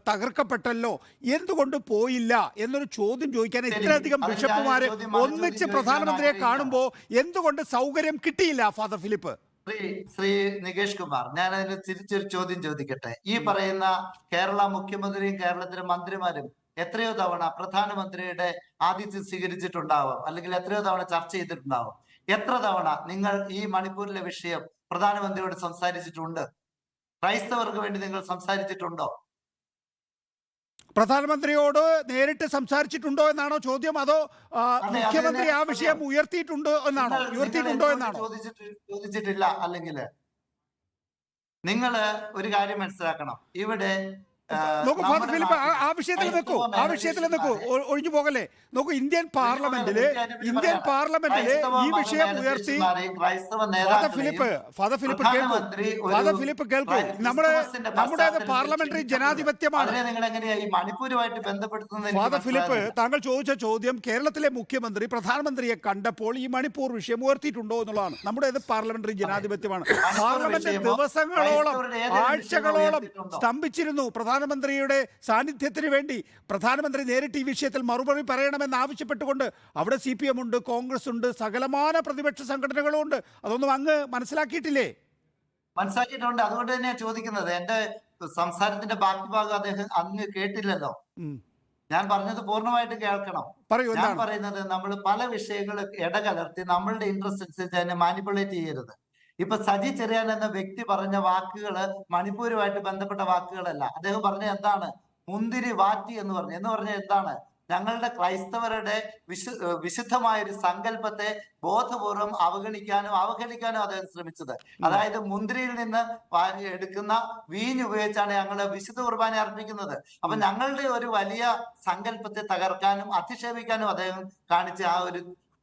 തകർക്കപ്പെട്ടല്ലോ. എന്തുകൊണ്ട് പോയില്ല എന്നൊരു ചോദ്യം ചോദിക്കാൻ ഇത്രയധികം ബിഷപ്പുമാരെ ഒന്നിച്ച് പ്രധാനമന്ത്രിയെ കാണുമ്പോൾ എന്തുകൊണ്ട് സൗകര്യം കിട്ടിയില്ല? ഫാദർ ഫിലിപ്പ്, ശ്രീ നികേഷ് കുമാർ, ഞാൻ അതിന് തിരിച്ചൊരു ചോദ്യം ചോദിക്കട്ടെ. ഈ പറയുന്ന കേരള മുഖ്യമന്ത്രിയും കേരളത്തിലെ മന്ത്രിമാരും എത്രയോ തവണ പ്രധാനമന്ത്രിയുടെ ആതിഥ്യം സ്വീകരിച്ചിട്ടുണ്ടാവും, അല്ലെങ്കിൽ എത്രയോ തവണ ചർച്ച ചെയ്തിട്ടുണ്ടാവും. എത്ര തവണ നിങ്ങൾ ഈ മണിപ്പൂരിലെ വിഷയം പ്രധാനമന്ത്രിയോട് സംസാരിച്ചിട്ടുണ്ട്? ക്രൈസ്തവർക്ക് വേണ്ടി നിങ്ങൾ സംസാരിച്ചിട്ടുണ്ടോ? പ്രധാനമന്ത്രിയോട് നേരിട്ട് സംസാരിച്ചിട്ടുണ്ടോ എന്നാണോ ചോദ്യം? അതോ മുഖ്യമന്ത്രി ആ വിഷയം ഉയർത്തിയിട്ടുണ്ടോ എന്നാണോ? ചോദിച്ചിട്ടില്ല. അല്ലെങ്കിൽ നിങ്ങള് ഒരു കാര്യം മനസ്സിലാക്കണം. ഇവിടെ നോക്കൂ ഫാദർ ഫിലിപ്പ്, ആ വിഷയത്തിൽ നിൽക്കൂ, ഒഴിഞ്ഞു പോകല്ലേ. നോക്കൂ, ഇന്ത്യൻ പാർലമെന്റില് ഈ വിഷയം ഉയർത്തി ഫാദർ ഫിലിപ്പ് കേൾക്കൂ. നമ്മുടേത് പാർലമെന്ററി ജനാധിപത്യമാണ്. മണിപ്പൂരുമായിട്ട് ബന്ധപ്പെടുത്തുന്നത് ഫാദർ ഫിലിപ്പ്, താങ്കൾ ചോദിച്ച ചോദ്യം കേരളത്തിലെ മുഖ്യമന്ത്രി പ്രധാനമന്ത്രിയെ കണ്ടപ്പോൾ ഈ മണിപ്പൂർ വിഷയം ഉയർത്തിയിട്ടുണ്ടോ എന്നുള്ളതാണ്. നമ്മുടേത് പാർലമെന്ററി ജനാധിപത്യമാണ്. പാർലമെന്റ് ദിവസങ്ങളോളം, ആഴ്ചകളോളം സ്തംഭിച്ചിരുന്നു. പ്രധാനമന്ത്രിയുടെ സാന്നിധ്യത്തിന് വേണ്ടി പ്രധാനമന്ത്രി നേരിട്ട് ഈ വിഷയത്തിൽ മറുപടി പറയണമെന്ന് ആവശ്യപ്പെട്ടുകൊണ്ട് അവിടെ CPM ഉണ്ട്, കോൺഗ്രസ് ഉണ്ട്, സകലമാന പ്രതിപക്ഷ സംഘടനകളും ഉണ്ട്. അതൊന്നും അങ്ങ് മനസ്സിലാക്കിയിട്ടില്ലേ? മനസ്സിലാക്കിയിട്ടുണ്ട്. അതുകൊണ്ട് തന്നെയാണ് ചോദിക്കുന്നത്. എന്റെ സംസാരത്തിന്റെ ബാക്കി ഭാഗം അദ്ദേഹം അങ്ങ് കേട്ടില്ലല്ലോ. ഞാൻ പറഞ്ഞത് പൂർണ്ണമായിട്ട് കേൾക്കണം. ഞാൻ പറയുന്നത് നമ്മൾ പല വിഷയങ്ങൾ ഇടകലർത്തി നമ്മളുടെ ഇൻട്രസ്റ്റ് അനുസരിച്ച് അതിനെ മാനിപ്പുലേറ്റ് ചെയ്യരുത്. ഇപ്പൊ സജി ചെറിയാൻ എന്ന വ്യക്തി പറഞ്ഞ വാക്കുകള് മണിപ്പൂരുമായിട്ട് ബന്ധപ്പെട്ട വാക്കുകളല്ല. അദ്ദേഹം പറഞ്ഞ എന്താണ്? മുന്തിരി വാറ്റി എന്ന് പറഞ്ഞ എന്താണ്? ഞങ്ങളുടെ ക്രൈസ്തവരുടെ വിശുദ്ധമായ ഒരു സങ്കല്പത്തെ ബോധപൂർവം അവഗണിക്കാനും അദ്ദേഹം ശ്രമിച്ചത്. അതായത് മുന്തിരിയിൽ നിന്ന് എടുക്കുന്ന വീഞ്ഞ് ഉപയോഗിച്ചാണ് ഞങ്ങൾ വിശുദ്ധ കുർബാന അർപ്പിക്കുന്നത്. അപ്പൊ ഞങ്ങളുടെ ഒരു വലിയ സങ്കല്പത്തെ തകർക്കാനും അധിക്ഷേപിക്കാനും അദ്ദേഹം കാണിച്ച ആ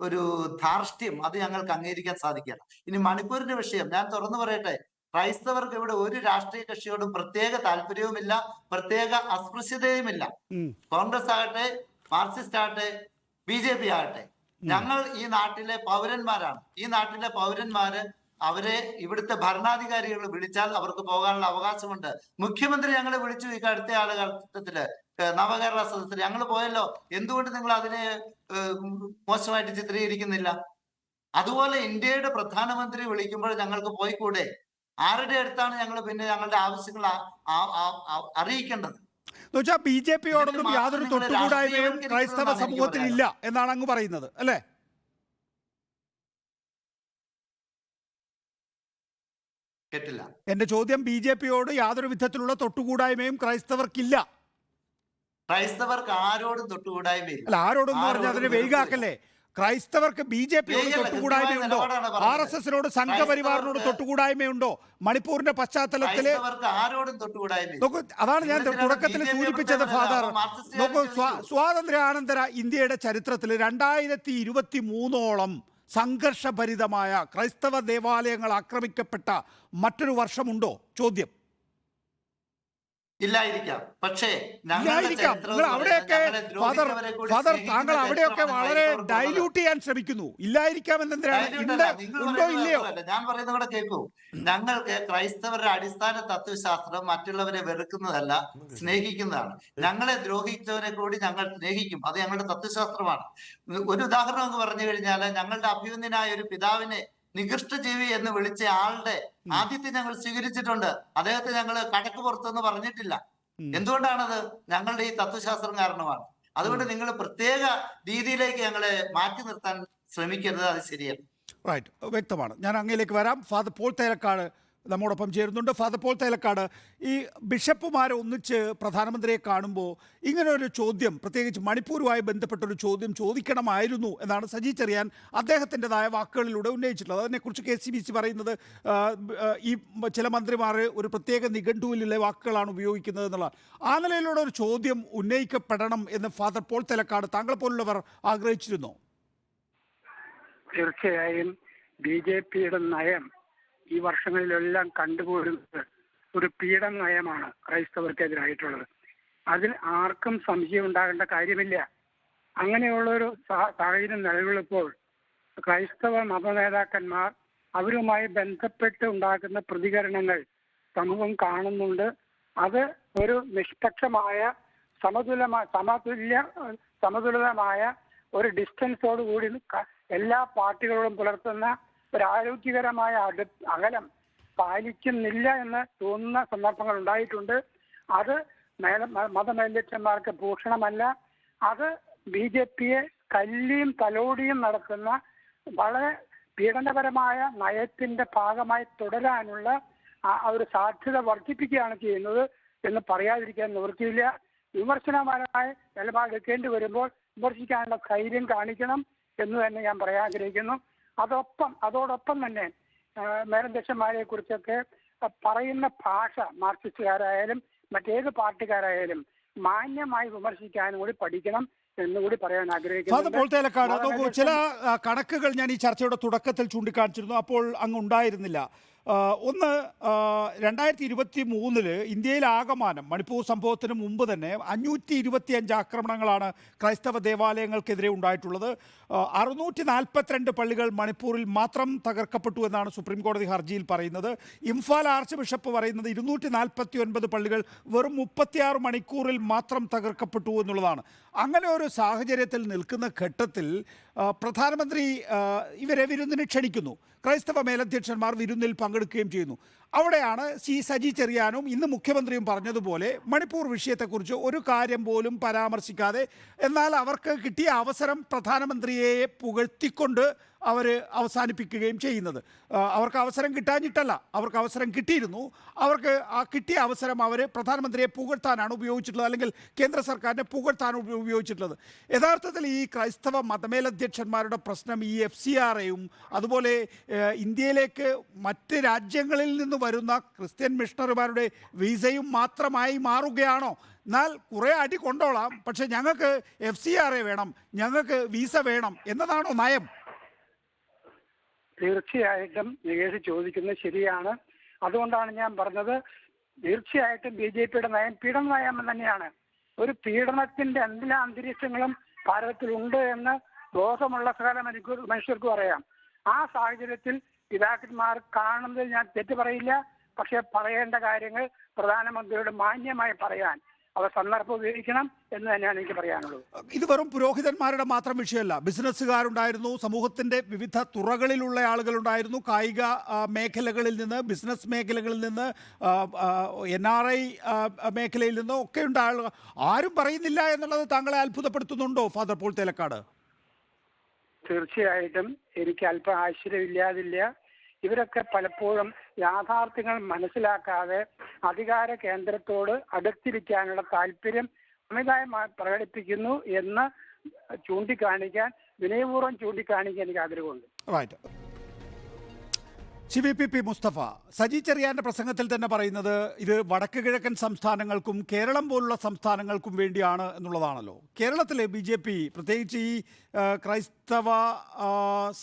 ഒരു ധാർഷ്ട്യം അത് ഞങ്ങൾക്ക് അംഗീകരിക്കാൻ സാധിക്കില്ല. ഇനി മണിപ്പൂരിന്റെ വിഷയം ഞാൻ തുറന്നു പറയട്ടെ. ക്രൈസ്തവർക്ക് ഇവിടെ ഒരു രാഷ്ട്രീയ കക്ഷിയോടും പ്രത്യേക താല്പര്യവുമില്ല, പ്രത്യേക അസ്പൃശ്യതയുമില്ല. കോൺഗ്രസ് ആകട്ടെ, മാർക്സിസ്റ്റ് ആകട്ടെ, BJP ആകട്ടെ, ഞങ്ങൾ ഈ നാട്ടിലെ പൗരന്മാരാണ്. ഈ നാട്ടിലെ പൗരന്മാര് അവരെ ഇവിടുത്തെ ഭരണാധികാരികൾ വിളിച്ചാൽ അവർക്ക് പോകാനുള്ള അവകാശമുണ്ട്. മുഖ്യമന്ത്രി ഞങ്ങളെ വിളിച്ചു ഈ അടുത്ത കാലഘട്ടത്തില് നവകേരള സദസ്സിൽ ഞങ്ങൾ പോയല്ലോ. എന്തുകൊണ്ട് നിങ്ങൾ അതിനെ മോശമായിട്ട് ചിത്രീകരിക്കുന്നില്ല? അതുപോലെ ഇന്ത്യയുടെ പ്രധാനമന്ത്രി വിളിക്കുമ്പോൾ ഞങ്ങൾക്ക് പോയിക്കൂടെ? ആരുടെ അടുത്താണ് ഞങ്ങൾ പിന്നെ ഞങ്ങളുടെ ആവശ്യങ്ങൾ അറിയിക്കേണ്ടത്? BJPയോടൊന്നും യാതൊരു തൊട്ടുകൂടായ്മയും ക്രൈസ്തവ സമൂഹത്തിനില്ല എന്നാണ് അങ്ങ് പറയുന്നത് അല്ലേ? കേട്ടില്ല. എന്റെ ചോദ്യം, BJPയോട് യാതൊരു വിധത്തിലുള്ള തൊട്ടുകൂടായ്മയും ക്രൈസ്തവർക്കില്ല. ക്രൈസ്തവർക്ക് ആരോടും തൊട്ടുകൂടായ്മയില്ല. അല്ല, ആരോടെന്ന് പറഞ്ഞാൽ അതിന് വൈകാക്കല്ലേ? ക്രൈസ്തവർക്ക് BJPയോട് തൊട്ടുകൂടായ്മയുണ്ടോ? RSSനോട്, സംഘപരിവാറിനോട് തൊട്ടുകൂടായ്മയുണ്ടോ? മണിപ്പൂരിന്റെ പശ്ചാത്തലത്തില് ആരോടും തൊട്ടുകൂടായ്മ. നോക്കൂ, അതാണ് ഞാൻ തുടക്കത്തിൽ സൂചിപ്പിച്ചത് ഫാദർ. നോക്കൂ, സ്വാതന്ത്ര്യാനന്തര ഇന്ത്യയുടെ ചരിത്രത്തിൽ 2023ഓളം സംഘർഷഭരിതമായ ക്രൈസ്തവ ദേവാലയങ്ങൾ ആക്രമിക്കപ്പെട്ട മറ്റൊരു വർഷമുണ്ടോ? ചോദ്യം. ഇല്ലായിരിക്കാം. പക്ഷേ നിങ്ങൾ അവിടെയൊക്കെ ഫാദർ താങ്കൾ അവിടെയൊക്കെ വളരെ ഡൈല്യൂട്ട് ചെയ്യാൻ ശ്രമിക്കുന്നു. ഇല്ലായിരിക്കാം എന്നെന്തിനാണ്? ഉണ്ടോ ഇല്ലയോ? ഞാൻ പറയുന്നത് കൂടെ കേൾക്കൂ. ഞങ്ങൾക്ക് ക്രൈസ്തവരുടെ അടിസ്ഥാന തത്വശാസ്ത്രം മറ്റുള്ളവരെ വെറുക്കുന്നതല്ല, സ്നേഹിക്കുന്നതാണ്. ഞങ്ങളെ ദ്രോഹിച്ചവരെ കൂടി ഞങ്ങൾ സ്നേഹിക്കും. അത് ഞങ്ങളുടെ തത്വശാസ്ത്രമാണ്. ഒരു ഉദാഹരണം എന്ന് പറഞ്ഞു കഴിഞ്ഞാൽ, ഞങ്ങളുടെ അഭ്യുന്നതനായ ഒരു പിതാവിനെ നികൃഷ്ടജീവി എന്ന് വിളിച്ച ആളുടെ ആദ്യത്തെ ഞങ്ങൾ സ്വീകരിച്ചിട്ടുണ്ട്. അദ്ദേഹത്തെ ഞങ്ങൾ കടക്ക് പുറത്തെന്ന് പറഞ്ഞിട്ടില്ല. എന്തുകൊണ്ടാണത്? ഞങ്ങളുടെ ഈ തത്വശാസ്ത്രം കാരണമാണ്. അതുകൊണ്ട് നിങ്ങൾ പ്രത്യേക രീതിയിലേക്ക് ഞങ്ങളെ മാറ്റി നിർത്താൻ ശ്രമിക്കരുത്. അത് ശരിയല്ല. റൈറ്റ്, വ്യക്തമാണ്. ഞാൻ അങ്ങയിലേക്ക് വരാം. ഫാദർ പോൾ തേലക്കാട് നമ്മോടൊപ്പം ചേരുന്നുണ്ട്. ഫാദർ പോൾ തേലക്കാട്, ഈ ബിഷപ്പുമാരെ ഒന്നിച്ച് പ്രധാനമന്ത്രിയെ കാണുമ്പോൾ ഇങ്ങനെ ഒരു ചോദ്യം, പ്രത്യേകിച്ച് മണിപ്പൂരുമായി ബന്ധപ്പെട്ടൊരു ചോദ്യം ചോദിക്കണമായിരുന്നു എന്നാണ് സജി ചെറിയാൻ അദ്ദേഹത്തിൻ്റെതായ വാക്കുകളിലൂടെ ഉന്നയിച്ചിട്ടുള്ളത്. അതിനെക്കുറിച്ച് KCBC പറയുന്നത് ഈ ചില മന്ത്രിമാർ ഒരു പ്രത്യേക നിഘണ്ടുവിലുള്ള വാക്കുകളാണ് ഉപയോഗിക്കുന്നത് എന്നുള്ള ആ നിലയിലുള്ള ഒരു ചോദ്യം ഉന്നയിക്കപ്പെടണം എന്ന് ഫാദർ പോൾ തേലക്കാട് താങ്കളെ പോലുള്ളവർ ആഗ്രഹിച്ചിരുന്നോ? തീർച്ചയായും BJPയുടെ നയം ഈ വർഷങ്ങളിലെല്ലാം കണ്ടുപോരുന്നത് ഒരു പീഡന നയമാണ് ക്രൈസ്തവർക്കെതിരായിട്ടുള്ളത്. അതിൽ ആർക്കും സംശയം ഉണ്ടാകേണ്ട കാര്യമില്ല. അങ്ങനെയുള്ളൊരു സാഹചര്യം നിലവിലിപ്പോൾ ക്രൈസ്തവ മത നേതാക്കന്മാർ അവരുമായി ബന്ധപ്പെട്ട് ഉണ്ടാക്കുന്ന പ്രതികരണങ്ങൾ സമൂഹം കാണുന്നുണ്ട്. അത് ഒരു നിഷ്പക്ഷമായ സമതുലിതമായ ഒരു ഡിസ്റ്റൻസോട് കൂടി എല്ലാ പാർട്ടികളോടും പുലർത്തുന്ന ഒരു ആരോഗ്യകരമായ അകലം പാലിക്കുന്നില്ല എന്ന് തോന്നുന്ന സന്ദർഭങ്ങൾ ഉണ്ടായിട്ടുണ്ട്. അത് മതമേലധ്യക്ഷന്മാർക്ക് ഭൂഷണമല്ല. അത് BJPയെ കല്ലിയും തലോടിയും നടത്തുന്ന വളരെ പീഡനപരമായ നയത്തിന്റെ ഭാഗമായി തുടരാനുള്ള ഒരു സാധ്യത വർദ്ധിപ്പിക്കുകയാണ് ചെയ്യുന്നത് എന്ന് പറയാതിരിക്കാൻ നിവൃത്തിയില്ല. വിമർശനപരമായ നിലപാടെടുക്കേണ്ടി വരുമ്പോൾ വിമർശിക്കാനുള്ള ധൈര്യം കാണിക്കണം എന്ന് തന്നെ ഞാൻ പറയാൻ ആഗ്രഹിക്കുന്നു. അതോടൊപ്പം തന്നെ മേലധ്യക്ഷന്മാരെ കുറിച്ചൊക്കെ പറയുന്ന ഭാഷ മാർക്സിസ്റ്റുകാരായാലും മറ്റേത് പാർട്ടിക്കാരായാലും മാന്യമായി വിമർശിക്കാനും കൂടി പഠിക്കണം എന്നുകൂടി പറയാൻ ആഗ്രഹിക്കുന്നു. ചില കണക്കുകൾ ഞാൻ ഈ ചർച്ചയുടെ തുടക്കത്തിൽ ചൂണ്ടിക്കാണിച്ചിരുന്നു, അപ്പോൾ അങ്ങ് ഉണ്ടായിരുന്നില്ല. ഒന്ന്, 2023 ഇന്ത്യയിൽ ആകമാനം മണിപ്പൂർ സംഭവത്തിന് മുമ്പ് തന്നെ 525 ആക്രമണങ്ങളാണ് ക്രൈസ്തവ ദേവാലയങ്ങൾക്കെതിരെ ഉണ്ടായിട്ടുള്ളത്. 642 പള്ളികൾ മണിപ്പൂരിൽ മാത്രം തകർക്കപ്പെട്ടു എന്നാണ് സുപ്രീം കോടതി ഹർജിയിൽ പറയുന്നത്. ഇംഫാൽ ആർച്ച് ബിഷപ്പ് പറയുന്നത് 249 പള്ളികൾ വെറും 36 മണിക്കൂറിൽ മാത്രം തകർക്കപ്പെട്ടു എന്നുള്ളതാണ്. അങ്ങനെ ഒരു സാഹചര്യത്തിൽ നിൽക്കുന്ന ഘട്ടത്തിൽ പ്രധാനമന്ത്രി ഇവരെ വിരുന്നിന് ക്ഷണിക്കുന്നു. ക്രൈസ്തവ മേലധ്യക്ഷന്മാർ വിരുന്നിൽ പങ്കെടുക്കുകയും ചെയ്യുന്നു. അവിടെയാണ് സജി ചെറിയാനും ഇന്ന് മുഖ്യമന്ത്രിയും പറഞ്ഞതുപോലെ മണിപ്പൂർ വിഷയത്തെക്കുറിച്ച് ഒരു കാര്യം പോലും പരാമർശിക്കാതെ, എന്നാൽ അവർക്ക് കിട്ടിയ അവസരം പ്രധാനമന്ത്രിയെ പുകഴ്ത്തിക്കൊണ്ട് അവർ അവസാനിപ്പിക്കുകയും ചെയ്യുന്നത്. അവർക്ക് അവസരം കിട്ടാഞ്ഞിട്ടല്ല, അവർക്ക് അവസരം കിട്ടിയിരുന്നു. അവർക്ക് ആ കിട്ടിയ അവസരം അവർ പ്രധാനമന്ത്രിയെ പുകഴ്ത്താനാണ് ഉപയോഗിച്ചിട്ടുള്ളത്, അല്ലെങ്കിൽ കേന്ദ്ര സർക്കാരിനെ പുകഴ്ത്താനാണ് ഉപയോഗിച്ചിട്ടുള്ളത്. യഥാർത്ഥത്തിൽ ഈ ക്രൈസ്തവ മതമേലധ്യക്ഷന്മാരുടെ പ്രശ്നം ഈ FCRയും അതുപോലെ ഇന്ത്യയിലേക്ക് മറ്റ് രാജ്യങ്ങളിൽ നിന്ന് വരുന്ന ക്രിസ്ത്യൻ മിഷണറിമാരുടെ വിസയും മാത്രമായി മാറുകയാണോ? എന്നാൽ കുറേ അടി കൊണ്ടോളാം, പക്ഷെ ഞങ്ങൾക്ക് FCRA വേണം, ഞങ്ങൾക്ക് വിസ വേണം എന്നതാണോ നയം? തീർച്ചയായിട്ടും നികേഷ് ചോദിക്കുന്നത് ശരിയാണ്. അതുകൊണ്ടാണ് ഞാൻ പറഞ്ഞത് തീർച്ചയായിട്ടും BJP യുടെ നയം പീഡന നയം തന്നെയാണ്. ഒരു പീഡനത്തിന്റെ എല്ലാ അന്തരീക്ഷങ്ങളും ഭാരതത്തിലുണ്ട് എന്ന് ബോധമുള്ള സകല മനുഷ്യർക്കും അറിയാം. ആ സാഹചര്യത്തിൽ പിതാക്കന്മാർ കാണുന്നതിൽ ഞാൻ തെറ്റ് പറയില്ല. പക്ഷെ പറയേണ്ട കാര്യങ്ങൾ പ്രധാനമന്ത്രിയോട് മാന്യമായി പറയാൻ അവർ സന്ദർഭം ഉപയോഗിക്കണം എന്ന് തന്നെയാണ് എനിക്ക് പറയാനുള്ളത്. ഇത് വെറും പുരോഹിതന്മാരുടെ മാത്രം വിഷയമല്ല. ബിസിനസ്സുകാരുണ്ടായിരുന്നു, സമൂഹത്തിൻ്റെ വിവിധ തുറകളിലുള്ള ആളുകളുണ്ടായിരുന്നു, കായിക മേഖലകളിൽ നിന്ന്, ബിസിനസ് മേഖലകളിൽ നിന്ന്, NRI മേഖലയിൽ നിന്ന് ഒക്കെ ഉണ്ട് ആളുകൾ. ആരും പറയുന്നില്ല എന്നുള്ളത് താങ്കളെ അത്ഭുതപ്പെടുത്തുന്നുണ്ടോ ഫാദർ പോൾ തേലക്കാട്? തീർച്ചയായിട്ടും എനിക്ക് അല്പം ആശ്ചര്യമില്ലാതില്ല. ഇവരൊക്കെ പലപ്പോഴും യാഥാർത്ഥ്യങ്ങൾ മനസ്സിലാക്കാതെ അധികാര കേന്ദ്രത്തോട് അടുത്തിരിക്കാനുള്ള താല്പര്യം അമിതമായി പ്രകടിപ്പിക്കുന്നു എന്ന് ചൂണ്ടിക്കാണിക്കാൻ, വിനയപൂർവ്വം ചൂണ്ടിക്കാണിക്കാൻ എനിക്ക് ആഗ്രഹമുണ്ട്. റൈറ്റ്. CVPP മുസ്തഫ, സജി ചെറിയാൻ്റെ പ്രസംഗത്തിൽ തന്നെ പറയുന്നത് ഇത് വടക്ക് കിഴക്കൻ സംസ്ഥാനങ്ങൾക്കും കേരളം പോലുള്ള സംസ്ഥാനങ്ങൾക്കും വേണ്ടിയാണ് എന്നുള്ളതാണല്ലോ. കേരളത്തിലെ BJP പ്രത്യേകിച്ച് ഈ ക്രൈസ്തവ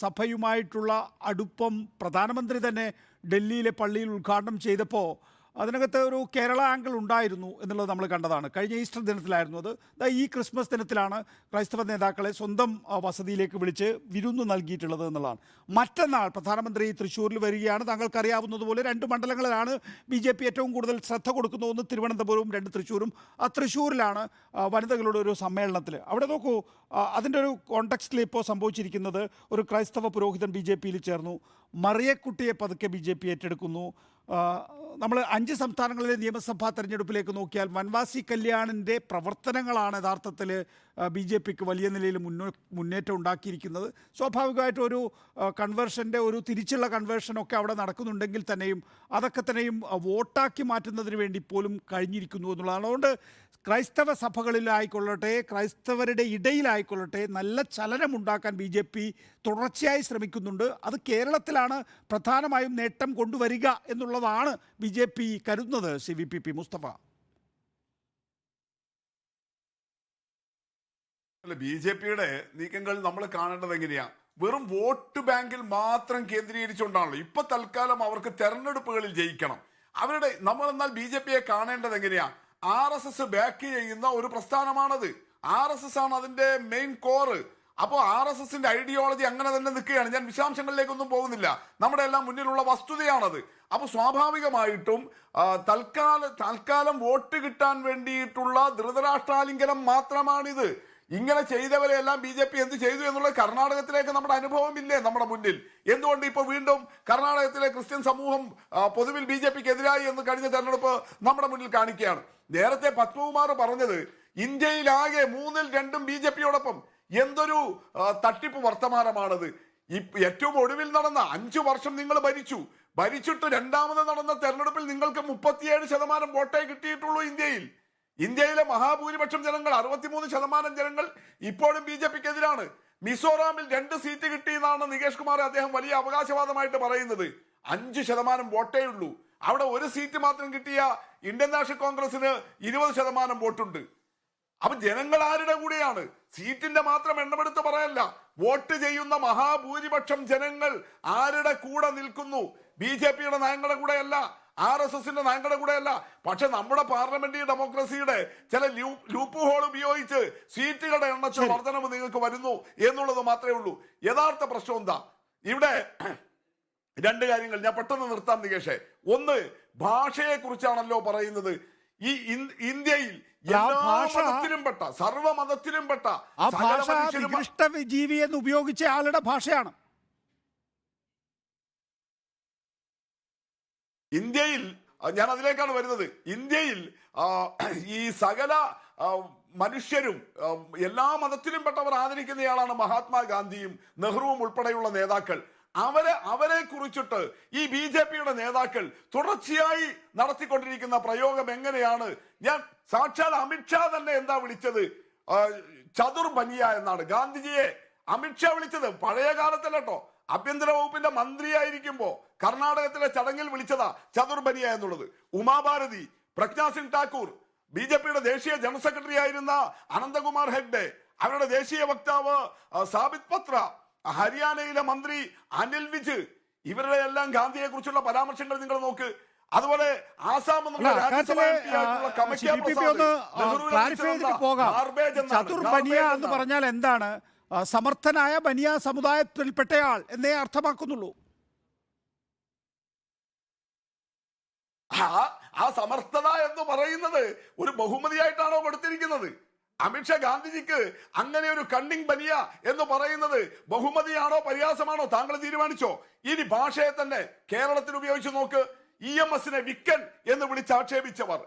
സഭയുമായിട്ടുള്ള അടുപ്പം പ്രധാനമന്ത്രി തന്നെ ഡൽഹിയിലെ പള്ളിയിൽ ഉദ്ഘാടനം ചെയ്തപ്പോൾ അതിനകത്ത് ഒരു കേരള ആംഗിൾ ഉണ്ടായിരുന്നു എന്നുള്ളത് നമ്മൾ കണ്ടതാണ്. കഴിഞ്ഞ ഈസ്റ്റർ ദിനത്തിലായിരുന്നു അത്. ഈ ക്രിസ്മസ് ദിനത്തിലാണ് ക്രൈസ്തവ നേതാക്കളെ സ്വന്തം വസതിയിലേക്ക് വിളിച്ച് വിരുന്ന് നൽകിയിട്ടുള്ളത് എന്നുള്ളതാണ്. മറ്റന്നാൾ പ്രധാനമന്ത്രി തൃശ്ശൂരിൽ വരികയാണ്. താങ്കൾക്കറിയാവുന്നതുപോലെ 2 മണ്ഡലങ്ങളിലാണ് BJP ഏറ്റവും കൂടുതൽ ശ്രദ്ധ കൊടുക്കുന്നത്. ഒന്ന് തിരുവനന്തപുരവും 2 തൃശ്ശൂരും. തൃശ്ശൂരിലാണ് വനിതകളുടെ ഒരു സമ്മേളനത്തിൽ. അവിടെ നോക്കൂ, അതിൻ്റെ ഒരു കോണ്ടെക്സ്റ്റിൽ ഇപ്പോൾ സംഭവിച്ചിരിക്കുന്നത് ഒരു ക്രൈസ്തവ പുരോഹിതൻ BJPയിൽ ചേർന്നു. മറിയക്കുട്ടിയെ പതുക്കെ BJP ഏറ്റെടുക്കുന്നു. നമ്മൾ 5 സംസ്ഥാനങ്ങളിലെ നിയമസഭാ തെരഞ്ഞെടുപ്പിലേക്ക് നോക്കിയാൽ വൻവാസി കല്യാണിൻ്റെ പ്രവർത്തനങ്ങളാണ് യഥാർത്ഥത്തിൽ BJPക്ക് വലിയ നിലയിൽ മുന്നേറ്റം ഉണ്ടാക്കിയിരിക്കുന്നത്. സ്വാഭാവികമായിട്ടും ഒരു കൺവേർഷൻ്റെ ഒരു തിരിച്ചുള്ള കൺവേർഷനൊക്കെ അവിടെ നടക്കുന്നുണ്ടെങ്കിൽ തന്നെയും അതൊക്കെ തന്നെയും വോട്ടാക്കി മാറ്റുന്നതിന് വേണ്ടി പോലും കഴിഞ്ഞിരിക്കുന്നു എന്നുള്ളതാണ്. അതുകൊണ്ട് ക്രൈസ്തവ സഭകളിലായിക്കൊള്ളട്ടെ, ക്രൈസ്തവരുടെ ഇടയിലായിക്കൊള്ളട്ടെ നല്ല ചലനമുണ്ടാക്കാൻ BJP തുടർച്ചയായി ശ്രമിക്കുന്നുണ്ട്. അത് കേരളത്തിലാണ് പ്രധാനമായും നേട്ടം കൊണ്ടുവരിക എന്നുള്ളതാണ് BJP കരുതുന്നത്. CVPP മുസ്തഫ. BJPയുടെ നീക്കങ്ങൾ നമ്മൾ കാണേണ്ടത് എങ്ങനെയാ? വെറും വോട്ട് ബാങ്കിൽ മാത്രം കേന്ദ്രീകരിച്ചുകൊണ്ടാണല്ലോ. ഇപ്പൊ തൽക്കാലം അവർക്ക് തെരഞ്ഞെടുപ്പുകളിൽ ജയിക്കണം. നമ്മൾ എന്നാൽ BJPയെ കാണേണ്ടത് എങ്ങനെയാ? RSS ബാക്ക് ചെയ്യുന്ന ഒരു പ്രസ്ഥാനമാണത്. RSS ആണ് അതിന്റെ മെയിൻ കോറ്. അപ്പോൾ RSSന്റെ ഐഡിയോളജി അങ്ങനെ തന്നെ നിൽക്കുകയാണ്. ഞാൻ വിശദാംശങ്ങളിലേക്കൊന്നും പോകുന്നില്ല, നമ്മുടെ എല്ലാം മുന്നിലുള്ള വസ്തുതയാണത്. അപ്പോൾ സ്വാഭാവികമായിട്ടും തൽക്കാലം വോട്ട് കിട്ടാൻ വേണ്ടിയിട്ടുള്ള ധൃതരാഷ്ട്രാലിംഗനം മാത്രമാണിത്. ഇങ്ങനെ ചെയ്തവരെല്ലാം BJP എന്ത് ചെയ്തു എന്നുള്ളത് കർണാടകത്തിലേക്ക് നമ്മുടെ അനുഭവമില്ലേ നമ്മുടെ മുന്നിൽ? എന്തുകൊണ്ട് ഇപ്പോൾ വീണ്ടും കർണാടകത്തിലെ ക്രിസ്ത്യൻ സമൂഹം പൊതുവിൽ BJPക്ക് എതിരായി എന്ന് കഴിഞ്ഞ തെരഞ്ഞെടുപ്പ് നമ്മുടെ മുന്നിൽ കാണിക്കുകയാണ്. നേരത്തെ പത്മകുമാർ പറഞ്ഞത് ഇന്ത്യയിലാകെ 3-2 BJPയോടൊപ്പം. എന്തൊരു തട്ടിപ്പ് വർത്തമാനമാണത്! ഏറ്റവും ഒടുവിൽ നടന്ന 5 വർഷം നിങ്ങൾ ഭരിച്ചിട്ട് രണ്ടാമത് നടന്ന തെരഞ്ഞെടുപ്പിൽ നിങ്ങൾക്ക് 37% വോട്ടേ കിട്ടിയിട്ടുള്ളൂ. ഇന്ത്യയിലെ മഹാഭൂരിപക്ഷം ജനങ്ങൾ 63% ജനങ്ങൾ ഇപ്പോഴും BJPക്ക് എതിരാണ്. മിസോറാമിൽ 2 സീറ്റ് കിട്ടിയെന്നാണ് നികേഷ് കുമാർ അദ്ദേഹം വലിയ അവകാശവാദമായിട്ട് പറയുന്നത്. 5% വോട്ടേ ഉള്ളൂ. അവിടെ 1 സീറ്റ് മാത്രം കിട്ടിയ ഇന്ത്യൻ നാഷണൽ കോൺഗ്രസിന് 20% വോട്ടുണ്ട്. അപ്പൊ ജനങ്ങൾ ആരുടെ കൂടെയാണ്? സീറ്റിന്റെ മാത്രം എണ്ണമെടുത്ത് പറയല്ല, വോട്ട് ചെയ്യുന്ന മഹാഭൂരിപക്ഷം ജനങ്ങൾ ആരുടെ കൂടെ നിൽക്കുന്നു? BJPയുടെ നയങ്ങളുടെ കൂടെയല്ല, RSSന്റെ നയങ്ങളുടെ കൂടെയല്ല. പക്ഷെ നമ്മുടെ പാർലമെന്ററി ഡെമോക്രസിയുടെ ചില ലൂപ്പ് ഹോൾ ഉപയോഗിച്ച് സീറ്റുകളുടെ എണ്ണത്തിൽ വർധനവ് നിങ്ങൾക്ക് വരുന്നു എന്നുള്ളത് മാത്രമേ ഉള്ളൂ. യഥാർത്ഥ പ്രശ്നം എന്താ? ഇവിടെ 2 കാര്യങ്ങൾ ഞാൻ പെട്ടെന്ന് നിർത്താം നികേഷേ. ഒന്ന്, ഭാഷയെ കുറിച്ചാണല്ലോ പറയുന്നത്. ഈ ഇന്ത്യയിൽ സർവ്വമതത്തിലും പെട്ട ജീവി എന്ന് ഉപയോഗിച്ച ആളുടെ ഭാഷയാണ്. ഇന്ത്യയിൽ ഞാൻ അതിലേക്കാണ് വരുന്നത്. ഇന്ത്യയിൽ ഈ സകല മനുഷ്യരും എല്ലാ മതത്തിലും പെട്ടവർ ആദരിക്കുന്നയാളാണ് മഹാത്മാഗാന്ധിയും നെഹ്റുവും ഉൾപ്പെടെയുള്ള നേതാക്കൾ. അവരെ കുറിച്ചിട്ട് ഈ BJPയുടെ നേതാക്കൾ തുടർച്ചയായി നടത്തിക്കൊണ്ടിരിക്കുന്ന പ്രയോഗം എങ്ങനെയാണ്? ഞാൻ സാക്ഷാൽ അമിത്ഷാ തന്നെ എന്താ വിളിച്ചത്? ചതുർബനിയ എന്നാണ് ഗാന്ധിജിയെ അമിത്ഷാ വിളിച്ചത്. പഴയ കാലത്തല്ലോ, ആഭ്യന്തര വകുപ്പിന്റെ മന്ത്രിയായിരിക്കുമ്പോ കർണാടകത്തിലെ ചടങ്ങിൽ വിളിച്ചതാ ചതുർബനിയ എന്നുള്ളത്. ഉമാഭാരതി, പ്രജ്ഞാ സിംഗ് ഠാക്കൂർ, BJPയുടെ ദേശീയ ജനറൽ സെക്രട്ടറി ആയിരുന്ന അനന്തകുമാർ ഹെഗ്ഡെ, അവരുടെ ദേശീയ വക്താവ് സാബിത് പത്ര, ഹരിയാനയിലെ മന്ത്രി അനിൽ വിജ്, ഇവരുടെ എല്ലാം ഗാന്ധിയെ കുറിച്ചുള്ള പരാമർശങ്ങൾ നിങ്ങൾ നോക്ക്. അതുപോലെ ആസാം എന്നുള്ള അല്ല, രാജ്യസഭാ കാര്യത്തില് MP ആയിട്ടുള്ള കമക്യ CPP പ്രസാദ് ഒന്ന് നെഹ്റുവിനെ ക്ലാരിഫൈ വിളിച്ചത് ചെയ്തിട്ട് പോകാം. garbage എന്നാണ്. ചതുർ ബനിയ Garbage എന്ന് എന്നാണ്. പറഞ്ഞാൽ എന്താണ്? സമർത്ഥനായ ബനിയ സമുദായത്തിൽപ്പെട്ടയാൾ എന്നേ അർത്ഥമാക്കുന്നുള്ളൂ. ആ സമർത്ഥത എന്ന് പറയുന്നത് ഒരു ബഹുമതിയായിട്ടാണോ കൊടുത്തിരിക്കുന്നത്? അമിത്ഷാ ഗാന്ധിജിക്ക് അങ്ങനെ ഒരു കണ്ണിങ് ബനിയ എന്ന് പറയുന്നത് ബഹുമതിയാണോ പരിഹാസമാണോ താങ്കൾ തീരുമാനിച്ചോ? ഇനി ഭാഷയെ തന്നെ കേരളത്തിൽ ഉപയോഗിച്ച് നോക്ക്. EMSനെ വിക്കൻ എന്ന് വിളിച്ചാക്ഷേപിച്ചവർ,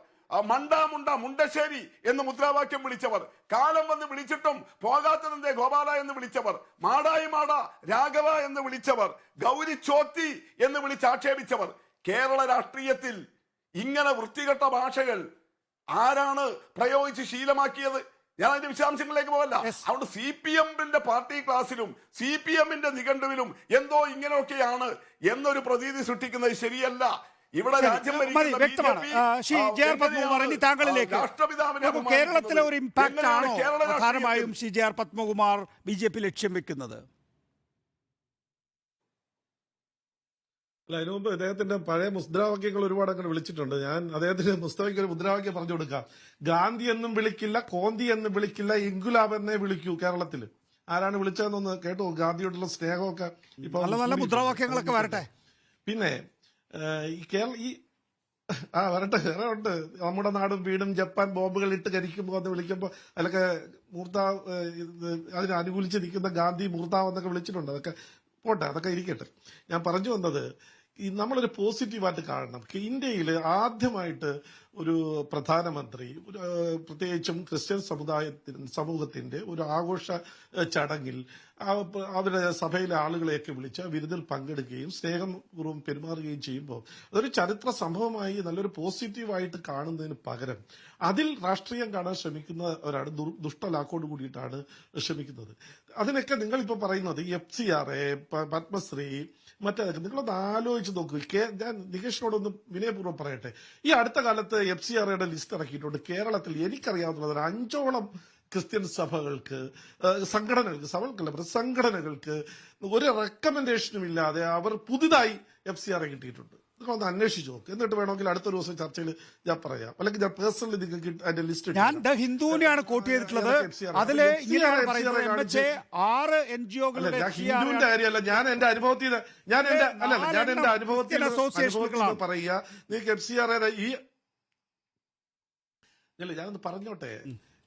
മണ്ട മുണ്ടശ്ശേരി എന്ന് മുദ്രാവാക്യം വിളിച്ചവർ, കാലം വന്ന് വിളിച്ചിട്ടും പോകാത്തതിന്റെ ഗോപാല എന്ന് വിളിച്ചവർ, മാടായി മാട രാഘവ എന്ന് വിളിച്ചവർ, ഗൗരി ചോത്തി എന്ന് വിളിച്ചാക്ഷേപിച്ചവർ, കേരള രാഷ്ട്രീയത്തിൽ ഇങ്ങനെ വൃത്തികെട്ട ഭാഷകൾ ആരാണ് പ്രയോഗിച്ച് ശീലമാക്കിയത്? ഞാൻ അതിന്റെ വിശദാംശങ്ങളിലേക്ക് പോകല്ല. അതുകൊണ്ട് CPMന്റെ പാർട്ടി ക്ലാസ്സിലും CPMന്റെ നിഘണ്ടുവിലും എന്തോ ഇങ്ങനെയൊക്കെയാണ് എന്നൊരു പ്രതീതി സൃഷ്ടിക്കുന്നത് ശരിയല്ല. ഇവിടെ രാജ്യം വ്യക്തമാണ്. ജെ.ആർ. പത്മകുമാർ, ഇനി താങ്കളിലേക്ക്. കേരളത്തിലെ ഒരു ഇമ്പാക്ട് ആണോ പ്രധാനമായും ജെ.ആർ. പത്മകുമാർ BJP ലക്ഷ്യം വെക്കുന്നത്? അല്ല, അതിനു മുമ്പ് അദ്ദേഹത്തിന്റെ പഴയ മുദ്രാവാക്യങ്ങൾ ഒരുപാട് അങ്ങനെ വിളിച്ചിട്ടുണ്ട്. ഞാൻ അദ്ദേഹത്തിന് മുസ്തഫയ്ക്ക് ഒരു മുദ്രാവാക്യം പറഞ്ഞു കൊടുക്കാം. ഗാന്ധി എന്നും വിളിക്കില്ല, കോന്തി എന്നും വിളിക്കില്ല, ഇൻകുലാബ് എന്നേ വിളിക്കൂ. കേരളത്തിൽ ആരാണ് വിളിച്ചതെന്നൊന്ന് കേട്ടോ. ഗാന്ധിയോടുള്ള സ്നേഹമൊക്കെ ഇപ്പൊ നല്ല നല്ല മുദ്രാവാക്യങ്ങളൊക്കെ വരട്ടെ. പിന്നെ വരട്ടെ, വേറെ ഉണ്ട്. നമ്മുടെ നാടും വീടും ജപ്പാൻ ബോംബുകൾ ഇട്ട് കരിക്കുമ്പോൾ എന്ന് വിളിക്കുമ്പോൾ അതിലൊക്കെ മൂർത്താവ്, അതിനെ അനുകൂലിച്ച് നിൽക്കുന്ന ഗാന്ധി മൂർത്താവ് എന്നൊക്കെ വിളിച്ചിട്ടുണ്ട്. അതൊക്കെ പോട്ടെ, അതൊക്കെ ഇരിക്കട്ടെ. ഞാൻ പറഞ്ഞു വന്നത്, നമ്മളൊരു പോസിറ്റീവായിട്ട് കാണണം. ഇന്ത്യയിൽ ആദ്യമായിട്ട് ഒരു പ്രധാനമന്ത്രി, പ്രത്യേകിച്ചും ക്രിസ്ത്യൻ സമൂഹത്തിന്റെ ഒരു ആഘോഷ ചടങ്ങിൽ അവരുടെ സഭയിലെ ആളുകളെയൊക്കെ വിളിച്ച് വിരുന്നിൽ പങ്കെടുക്കുകയും സ്നേഹപൂർവ്വം പെരുമാറുകയും ചെയ്യുമ്പോൾ അതൊരു ചരിത്ര സംഭവമായി നല്ലൊരു പോസിറ്റീവായിട്ട് കാണുന്നതിന് പകരം അതിൽ രാഷ്ട്രീയം കാണാൻ ശ്രമിക്കുന്നവരാണ് ദുഷ്ടലാക്കോട് കൂടിയിട്ടാണ് ശ്രമിക്കുന്നത്. അതിനൊക്കെ നിങ്ങളിപ്പോ പറയുന്നത് FCRA, പത്മശ്രീ, മറ്റേതൊക്കെ നിങ്ങളൊന്ന് ആലോചിച്ച് നോക്കൂ. ഞാൻ നികേഷിനോടൊന്ന് വിനയപൂർവ്വം പറയട്ടെ. ഈ അടുത്ത കാലത്ത് FCRAയുടെ ലിസ്റ്റ് ഇറക്കിയിട്ടുണ്ട്. കേരളത്തിൽ എനിക്കറിയാവുന്നത് 5ഓളം ക്രിസ്ത്യൻ സഭകൾക്ക്, സംഘടനകൾക്ക് ഒരു റെക്കമെൻഡേഷനും ഇല്ലാതെ അവർ പുതുതായി FCRA കിട്ടിയിട്ടുണ്ട്. നിങ്ങളൊന്ന് അന്വേഷിച്ച് നോക്ക്. എന്നിട്ട് വേണമെങ്കിൽ അടുത്ത ദിവസം ചർച്ചയിൽ ഞാൻ പറയാം. അല്ലെങ്കിൽ ഞാൻ പേഴ്സണലി നിങ്ങൾക്ക് അതിന്റെ ലിസ്റ്റ് ഞാൻ ഹിന്ദുവിനെയാണ് കോട്ട് ചെയ്തിട്ടുള്ളത്. അതില് ഇങ്ങനെയാണ് പറയുന്നത്, 6 NGOകളുടെ ഹിന്ദുവിന്റെ കാര്യമല്ല, ഞാൻ എന്റെ അനുഭവത്തിൽ പറയുക. നിങ്ങൾക്ക് FCRA ഞാനൊന്ന് പറഞ്ഞോട്ടെ.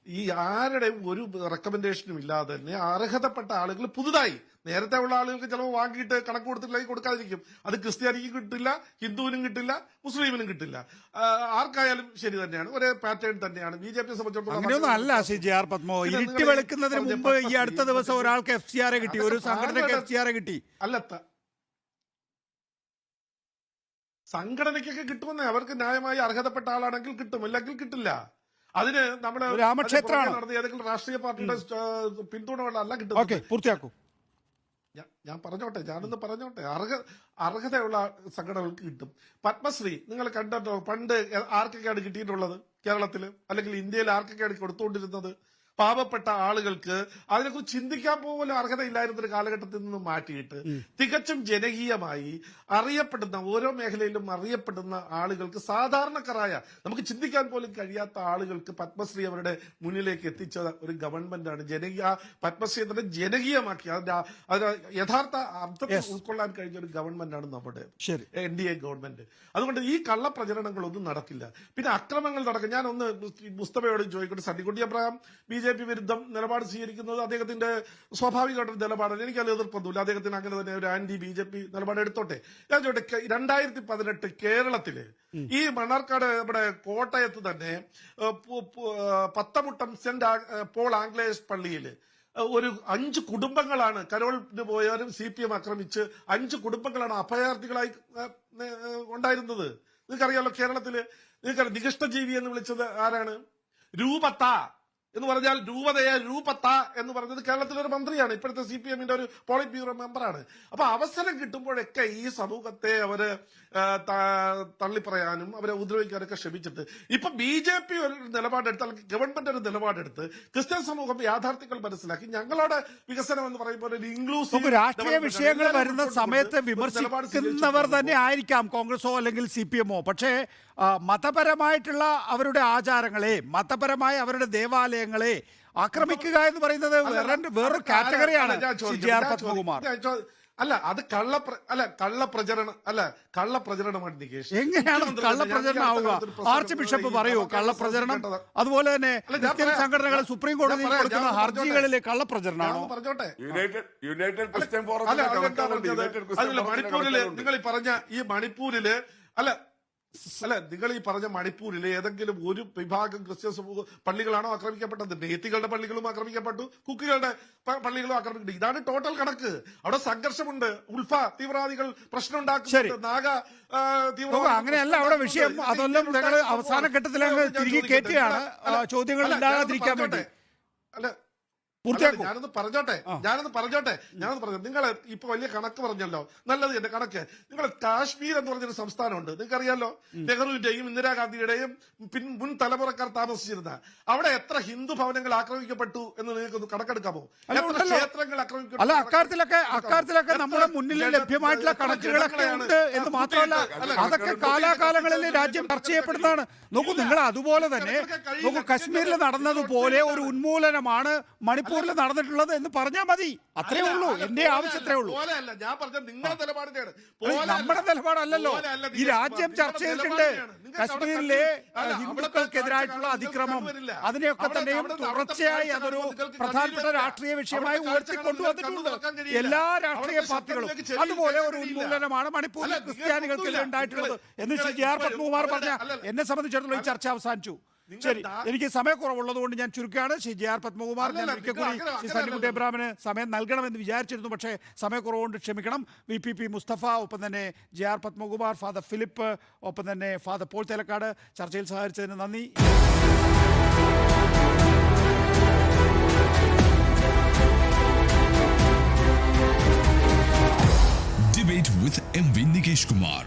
ഈ ആരുടെയും ഒരു റെക്കമെൻഡേഷനും ഇല്ലാതെ തന്നെ അർഹതപ്പെട്ട ആളുകൾ പുതുതായി, നേരത്തെ ഉള്ള ആളുകൾക്ക് ചിലപ്പോൾ വാങ്ങിയിട്ട് കണക്ക് കൊടുത്തിട്ടില്ലെങ്കിൽ കൊടുക്കാതിരിക്കും. അത് ക്രിസ്ത്യാനിക്ക് കിട്ടില്ല, ഹിന്ദുവിനും കിട്ടില്ല, മുസ്ലിമിനും കിട്ടില്ല. ആർക്കായാലും ശരി തന്നെയാണ്, ഒരേ പാറ്റേൺ തന്നെയാണ്. BJPയെ സംബന്ധിച്ചിടത്തോളം അങ്ങനെയൊന്നും അല്ല. ജെ.ആർ. പത്മോ, ഇരുട്ടി വെളുക്കുന്നതിന് മുമ്പ് ഈ അടുത്ത ദിവസം ഒരാൾക്ക് FCRA കിട്ടി, ഒരു സംഘടനയ്ക്ക് FCRA കിട്ടി. സംഘടനയ്ക്കൊക്കെ കിട്ടുമെന്നേ, അവർക്ക് ന്യായമായി അർഹതപ്പെട്ട ആളാണെങ്കിൽ കിട്ടും, അല്ലെങ്കിൽ കിട്ടില്ല. അതിന് നമ്മുടെ രാമക്ഷേത്രമാണ് ഏതെങ്കിലും രാഷ്ട്രീയ പാർട്ടിയുടെ പിന്തുണ കിട്ടും. പൂർത്തിയാക്കൂ. ഞാൻ പറഞ്ഞോട്ടെ, അർഹതയുള്ള സംഘടനകൾക്ക് കിട്ടും. പത്മശ്രീ നിങ്ങൾ കണ്ടോ? പണ്ട് ആർക്കൊക്കെയാണ് കിട്ടിയിട്ടുള്ളത് കേരളത്തിൽ, അല്ലെങ്കിൽ ഇന്ത്യയിൽ ആർക്കൊക്കെയാണ് കൊടുത്തുകൊണ്ടിരുന്നത്? പാവപ്പെട്ട ആളുകൾക്ക് അതിനെക്കുറിച്ച് ചിന്തിക്കാൻ പോലും അർഹതയില്ലായിരുന്നൊരു കാലഘട്ടത്തിൽ നിന്ന് മാറ്റിയിട്ട് തികച്ചും ജനകീയമായി അറിയപ്പെടുന്ന, ഓരോ മേഖലയിലും അറിയപ്പെടുന്ന ആളുകൾക്ക്, സാധാരണക്കാരായ നമുക്ക് ചിന്തിക്കാൻ പോലും കഴിയാത്ത ആളുകൾക്ക് പത്മശ്രീ അവരുടെ മുന്നിലേക്ക് എത്തിച്ച ഒരു ഗവൺമെന്റാണ്. പത്മശ്രീ തന്നെ ജനകീയമാക്കി അതിന്റെ യഥാർത്ഥ അർത്ഥത്തിൽ ഉൾക്കൊള്ളാൻ കഴിഞ്ഞ ഒരു ഗവൺമെന്റാണ് നമ്മുടെ NDA ഗവൺമെന്റ്. അതുകൊണ്ട് ഈ കള്ളപ്രചരണങ്ങളൊന്നും നടക്കില്ല. പിന്നെ അക്രമങ്ങൾ നടക്കും. ഞാനൊന്ന് മുസ്തഫയോട് ചോദിക്കട്ടെ. സണ്ണിക്കുട്ടി അബ്രഹാം BJP വിരുദ്ധം നിലപാട് സ്വീകരിക്കുന്നത് അദ്ദേഹത്തിന്റെ സ്വാഭാവികമായിട്ടൊരു നിലപാടാണ്. എനിക്കത് എതിർപ്പൊന്നുമില്ല. അദ്ദേഹത്തിന് അങ്ങനെ തന്നെ ഒരു ആന്റി BJP നിലപാട് എടുത്തോട്ടെ. ഞാൻ ചോദിട്ടെ, 2018 കേരളത്തില് ഈ മണ്ണാർക്കാട് നമ്മുടെ കോട്ടയത്ത് തന്നെ പത്തമുട്ടം സെന്റ് പോൾ ആംഗ്ലേയസ് പള്ളിയിൽ ഒരു 5 കുടുംബങ്ങളാണ് കരോളിന് പോയവരും CPM ആക്രമിച്ച് 5 കുടുംബങ്ങളാണ് അഭയാർത്ഥികളായി ഉണ്ടായിരുന്നത്. നിങ്ങൾക്കറിയാലോ, കേരളത്തില് നികഷ്ടജീവി എന്ന് വിളിച്ചത് ആരാണ്? രൂപത്ത എന്ന് പറഞ്ഞാൽ രൂപതയെ രൂപത്ത എന്ന് പറഞ്ഞത് കേരളത്തിലെ ഒരു മന്ത്രിയാണ്, ഇപ്പോഴത്തെ CPM-ന്റെ ഒരു പോളിറ്റ് ബ്യൂറോ മെമ്പറാണ്. അപ്പൊ അവസരം കിട്ടുമ്പോഴൊക്കെ ഈ സമൂഹത്തെ അവര് തള്ളിപ്പറയാനും അവരെ ഉപദ്രവിക്കാനൊക്കെ ശ്രമിച്ചിട്ട് ഇപ്പൊ BJP ഒരു നിലപാടെടുത്ത്, അല്ലെങ്കിൽ ഗവൺമെന്റ് ഒരു നിലപാടെടുത്ത് ക്രിസ്ത്യൻ സമൂഹം യാഥാർത്ഥ്യങ്ങൾ മനസ്സിലാക്കി ഞങ്ങളുടെ വികസനം എന്ന് പറയുമ്പോൾ ഒരു ഇൻക്ലൂസീവ് രാഷ്ട്രീയ വിഷയങ്ങൾ വരുന്ന സമയത്ത് വിമർശിക്കുന്നവർ തന്നെ ആയിരിക്കാം കോൺഗ്രസോ അല്ലെങ്കിൽ CPM-ഓ. പക്ഷേ മതപരമായിട്ടുള്ള അവരുടെ ആചാരങ്ങളെ, മതപരമായ അവരുടെ ദേവാലയങ്ങളെ ആക്രമിക്കുക എന്ന് പറയുന്നത് വേറൊരു കാറ്റഗറിയാണ്. JR പത്മകുമാർ അല്ല, അത് കള്ളപ്രചരണമാണ് നികേഷ്. എങ്ങനെയാണ് കള്ളപ്രചരണം ആവുക? ആർച്ച് ബിഷപ്പ് പറയൂ കള്ളപ്രചരണം. അതുപോലെ തന്നെ ക്രിസ്ത്യൻ സംഘടനകൾ സുപ്രീം കോടതിയിൽ കൊടുക്കുന്ന ഹർജികളിലെ കള്ളപ്രചരണമാണോ? പറഞ്ഞോട്ടെ, മണിപ്പൂരില് നിങ്ങൾ ഈ പറഞ്ഞ മണിപ്പൂരിലെ ഏതെങ്കിലും ഒരു വിഭാഗം ക്രിസ്ത്യൻ സമൂഹ പള്ളികളാണോ ആക്രമിക്കപ്പെട്ടത്? നെയ്ത്തികളുടെ പള്ളികളും ആക്രമിക്കപ്പെട്ടു, കുക്കികളുടെ പള്ളികളും ആക്രമിക്കപ്പെട്ടു. ഇതാണ് ടോട്ടൽ കണക്ക്. അവിടെ സംഘർഷമുണ്ട്, ഉൾഫ തീവ്രവാദികൾ പ്രശ്നം ഉണ്ടാക്കുന്നുണ്ട്, നാഗ തീവ്രവാദികൾ. അങ്ങനെയല്ല അവിടെ വിഷയം. അതെല്ലാം ഞങ്ങൾ അവസാന ഘട്ടത്തിൽ തിരികെ കയറ്റുകയാണ് ചോദ്യങ്ങൾ ഉണ്ടാകാതിരിക്കാൻ വേണ്ടി. അല്ല, ഞാനൊന്ന് പറഞ്ഞോട്ടെ. നിങ്ങൾ ഇപ്പൊ വലിയ കണക്ക് പറഞ്ഞല്ലോ, നല്ലത് എന്റെ കണക്ക്. നിങ്ങൾ കാശ്മീർ എന്ന് പറഞ്ഞൊരു സംസ്ഥാനമുണ്ട്, നിങ്ങൾക്കറിയാലോ, നെഹ്റുവിന്റെയും ഇന്ദിരാഗാന്ധിയുടെയും മുൻ തലമുറക്കാർ താമസിച്ചിരുന്ന അവിടെ എത്ര ഹിന്ദു ഭവനങ്ങൾ ആക്രമിക്കപ്പെട്ടു എന്ന് നിങ്ങൾക്ക് കണക്കെടുക്കാമോ? എത്ര ക്ഷേത്രങ്ങൾ ആക്രമിക്കപ്പെട്ടു? അല്ല, അക്കാര്യത്തിലൊക്കെ നമ്മുടെ മുന്നിൽ ലഭ്യമായിട്ടുള്ള കണക്കുകളൊക്കെ ഉണ്ട് എന്ന് മാത്രമല്ല, അതൊക്കെ കാലാകാലങ്ങളിൽ രാജ്യം ചർച്ച ചെയ്യപ്പെടുന്നതാണ്. നോക്കൂ, നിങ്ങൾ അതുപോലെ തന്നെ നോക്കൂ, കശ്മീരിൽ നടന്നതുപോലെ ഒരു ഉന്മൂലനമാണ് മണിപ്പൂരിൽ നടന്നിട്ടുള്ളത് എന്ന് പറഞ്ഞാൽ മതി. അത്രേ ഉള്ളൂ, എന്റെ ആവശ്യത്രേ ഉള്ളൂ. ഞാൻ പറഞ്ഞത് നിങ്ങളുടെ നിലപാടിന്റെയാണ്, നമ്മുടെ നിലപാടല്ലല്ലോ. ഈ രാജ്യം ചർച്ച ചെയ്തിട്ടുണ്ട് കശ്മീരിലെ ഹിന്ദുക്കൾക്കെതിരായിട്ടുള്ള അതിക്രമം, അതിനെയൊക്കെ തന്നെയും തുടർച്ചയായി അതൊരു പ്രധാനപ്പെട്ട രാഷ്ട്രീയ വിഷയമായി ഉയർത്തിക്കൊണ്ടുവന്നിട്ടുണ്ട് എല്ലാ രാഷ്ട്രീയ പാർട്ടികളും. അതുപോലെ ഒരു ഉന്മൂലനമാണ് മണിപ്പൂരിലെ ക്രിസ്ത്യാനികൾക്കെതിരെ ഉണ്ടായിട്ടുള്ളത് എന്ന് JR പത്മകുമാർ പറഞ്ഞ എന്നെ സംബന്ധിച്ചിടത്തോളം ഈ ചർച്ച അവസാനിച്ചു. ശരി, എനിക്ക് സമയക്കുറവുള്ളത് കൊണ്ട് ഞാൻ ചുരുക്കുകയാണ്. JR പത്മകുമാർ, ഞാൻ ഒരിക്കൽ കൂടി സണ്ണിക്കുട്ടി എബ്രഹാമിന് സമയം നൽകണമെന്ന് വിചാരിച്ചിരുന്നു, പക്ഷേ സമയക്കുറവുകൊണ്ട് ക്ഷമിക്കണം. VPP മുസ്തഫ, ഒപ്പം തന്നെ JR പത്മകുമാർ, ഫാദർ ഫിലിപ്പ്, ഒപ്പം തന്നെ ഫാദർ പോൾ തേലക്കാട് ചർച്ചയിൽ സഹകരിച്ചതിന് നന്ദി. Debate with MV Nikesh Kumar.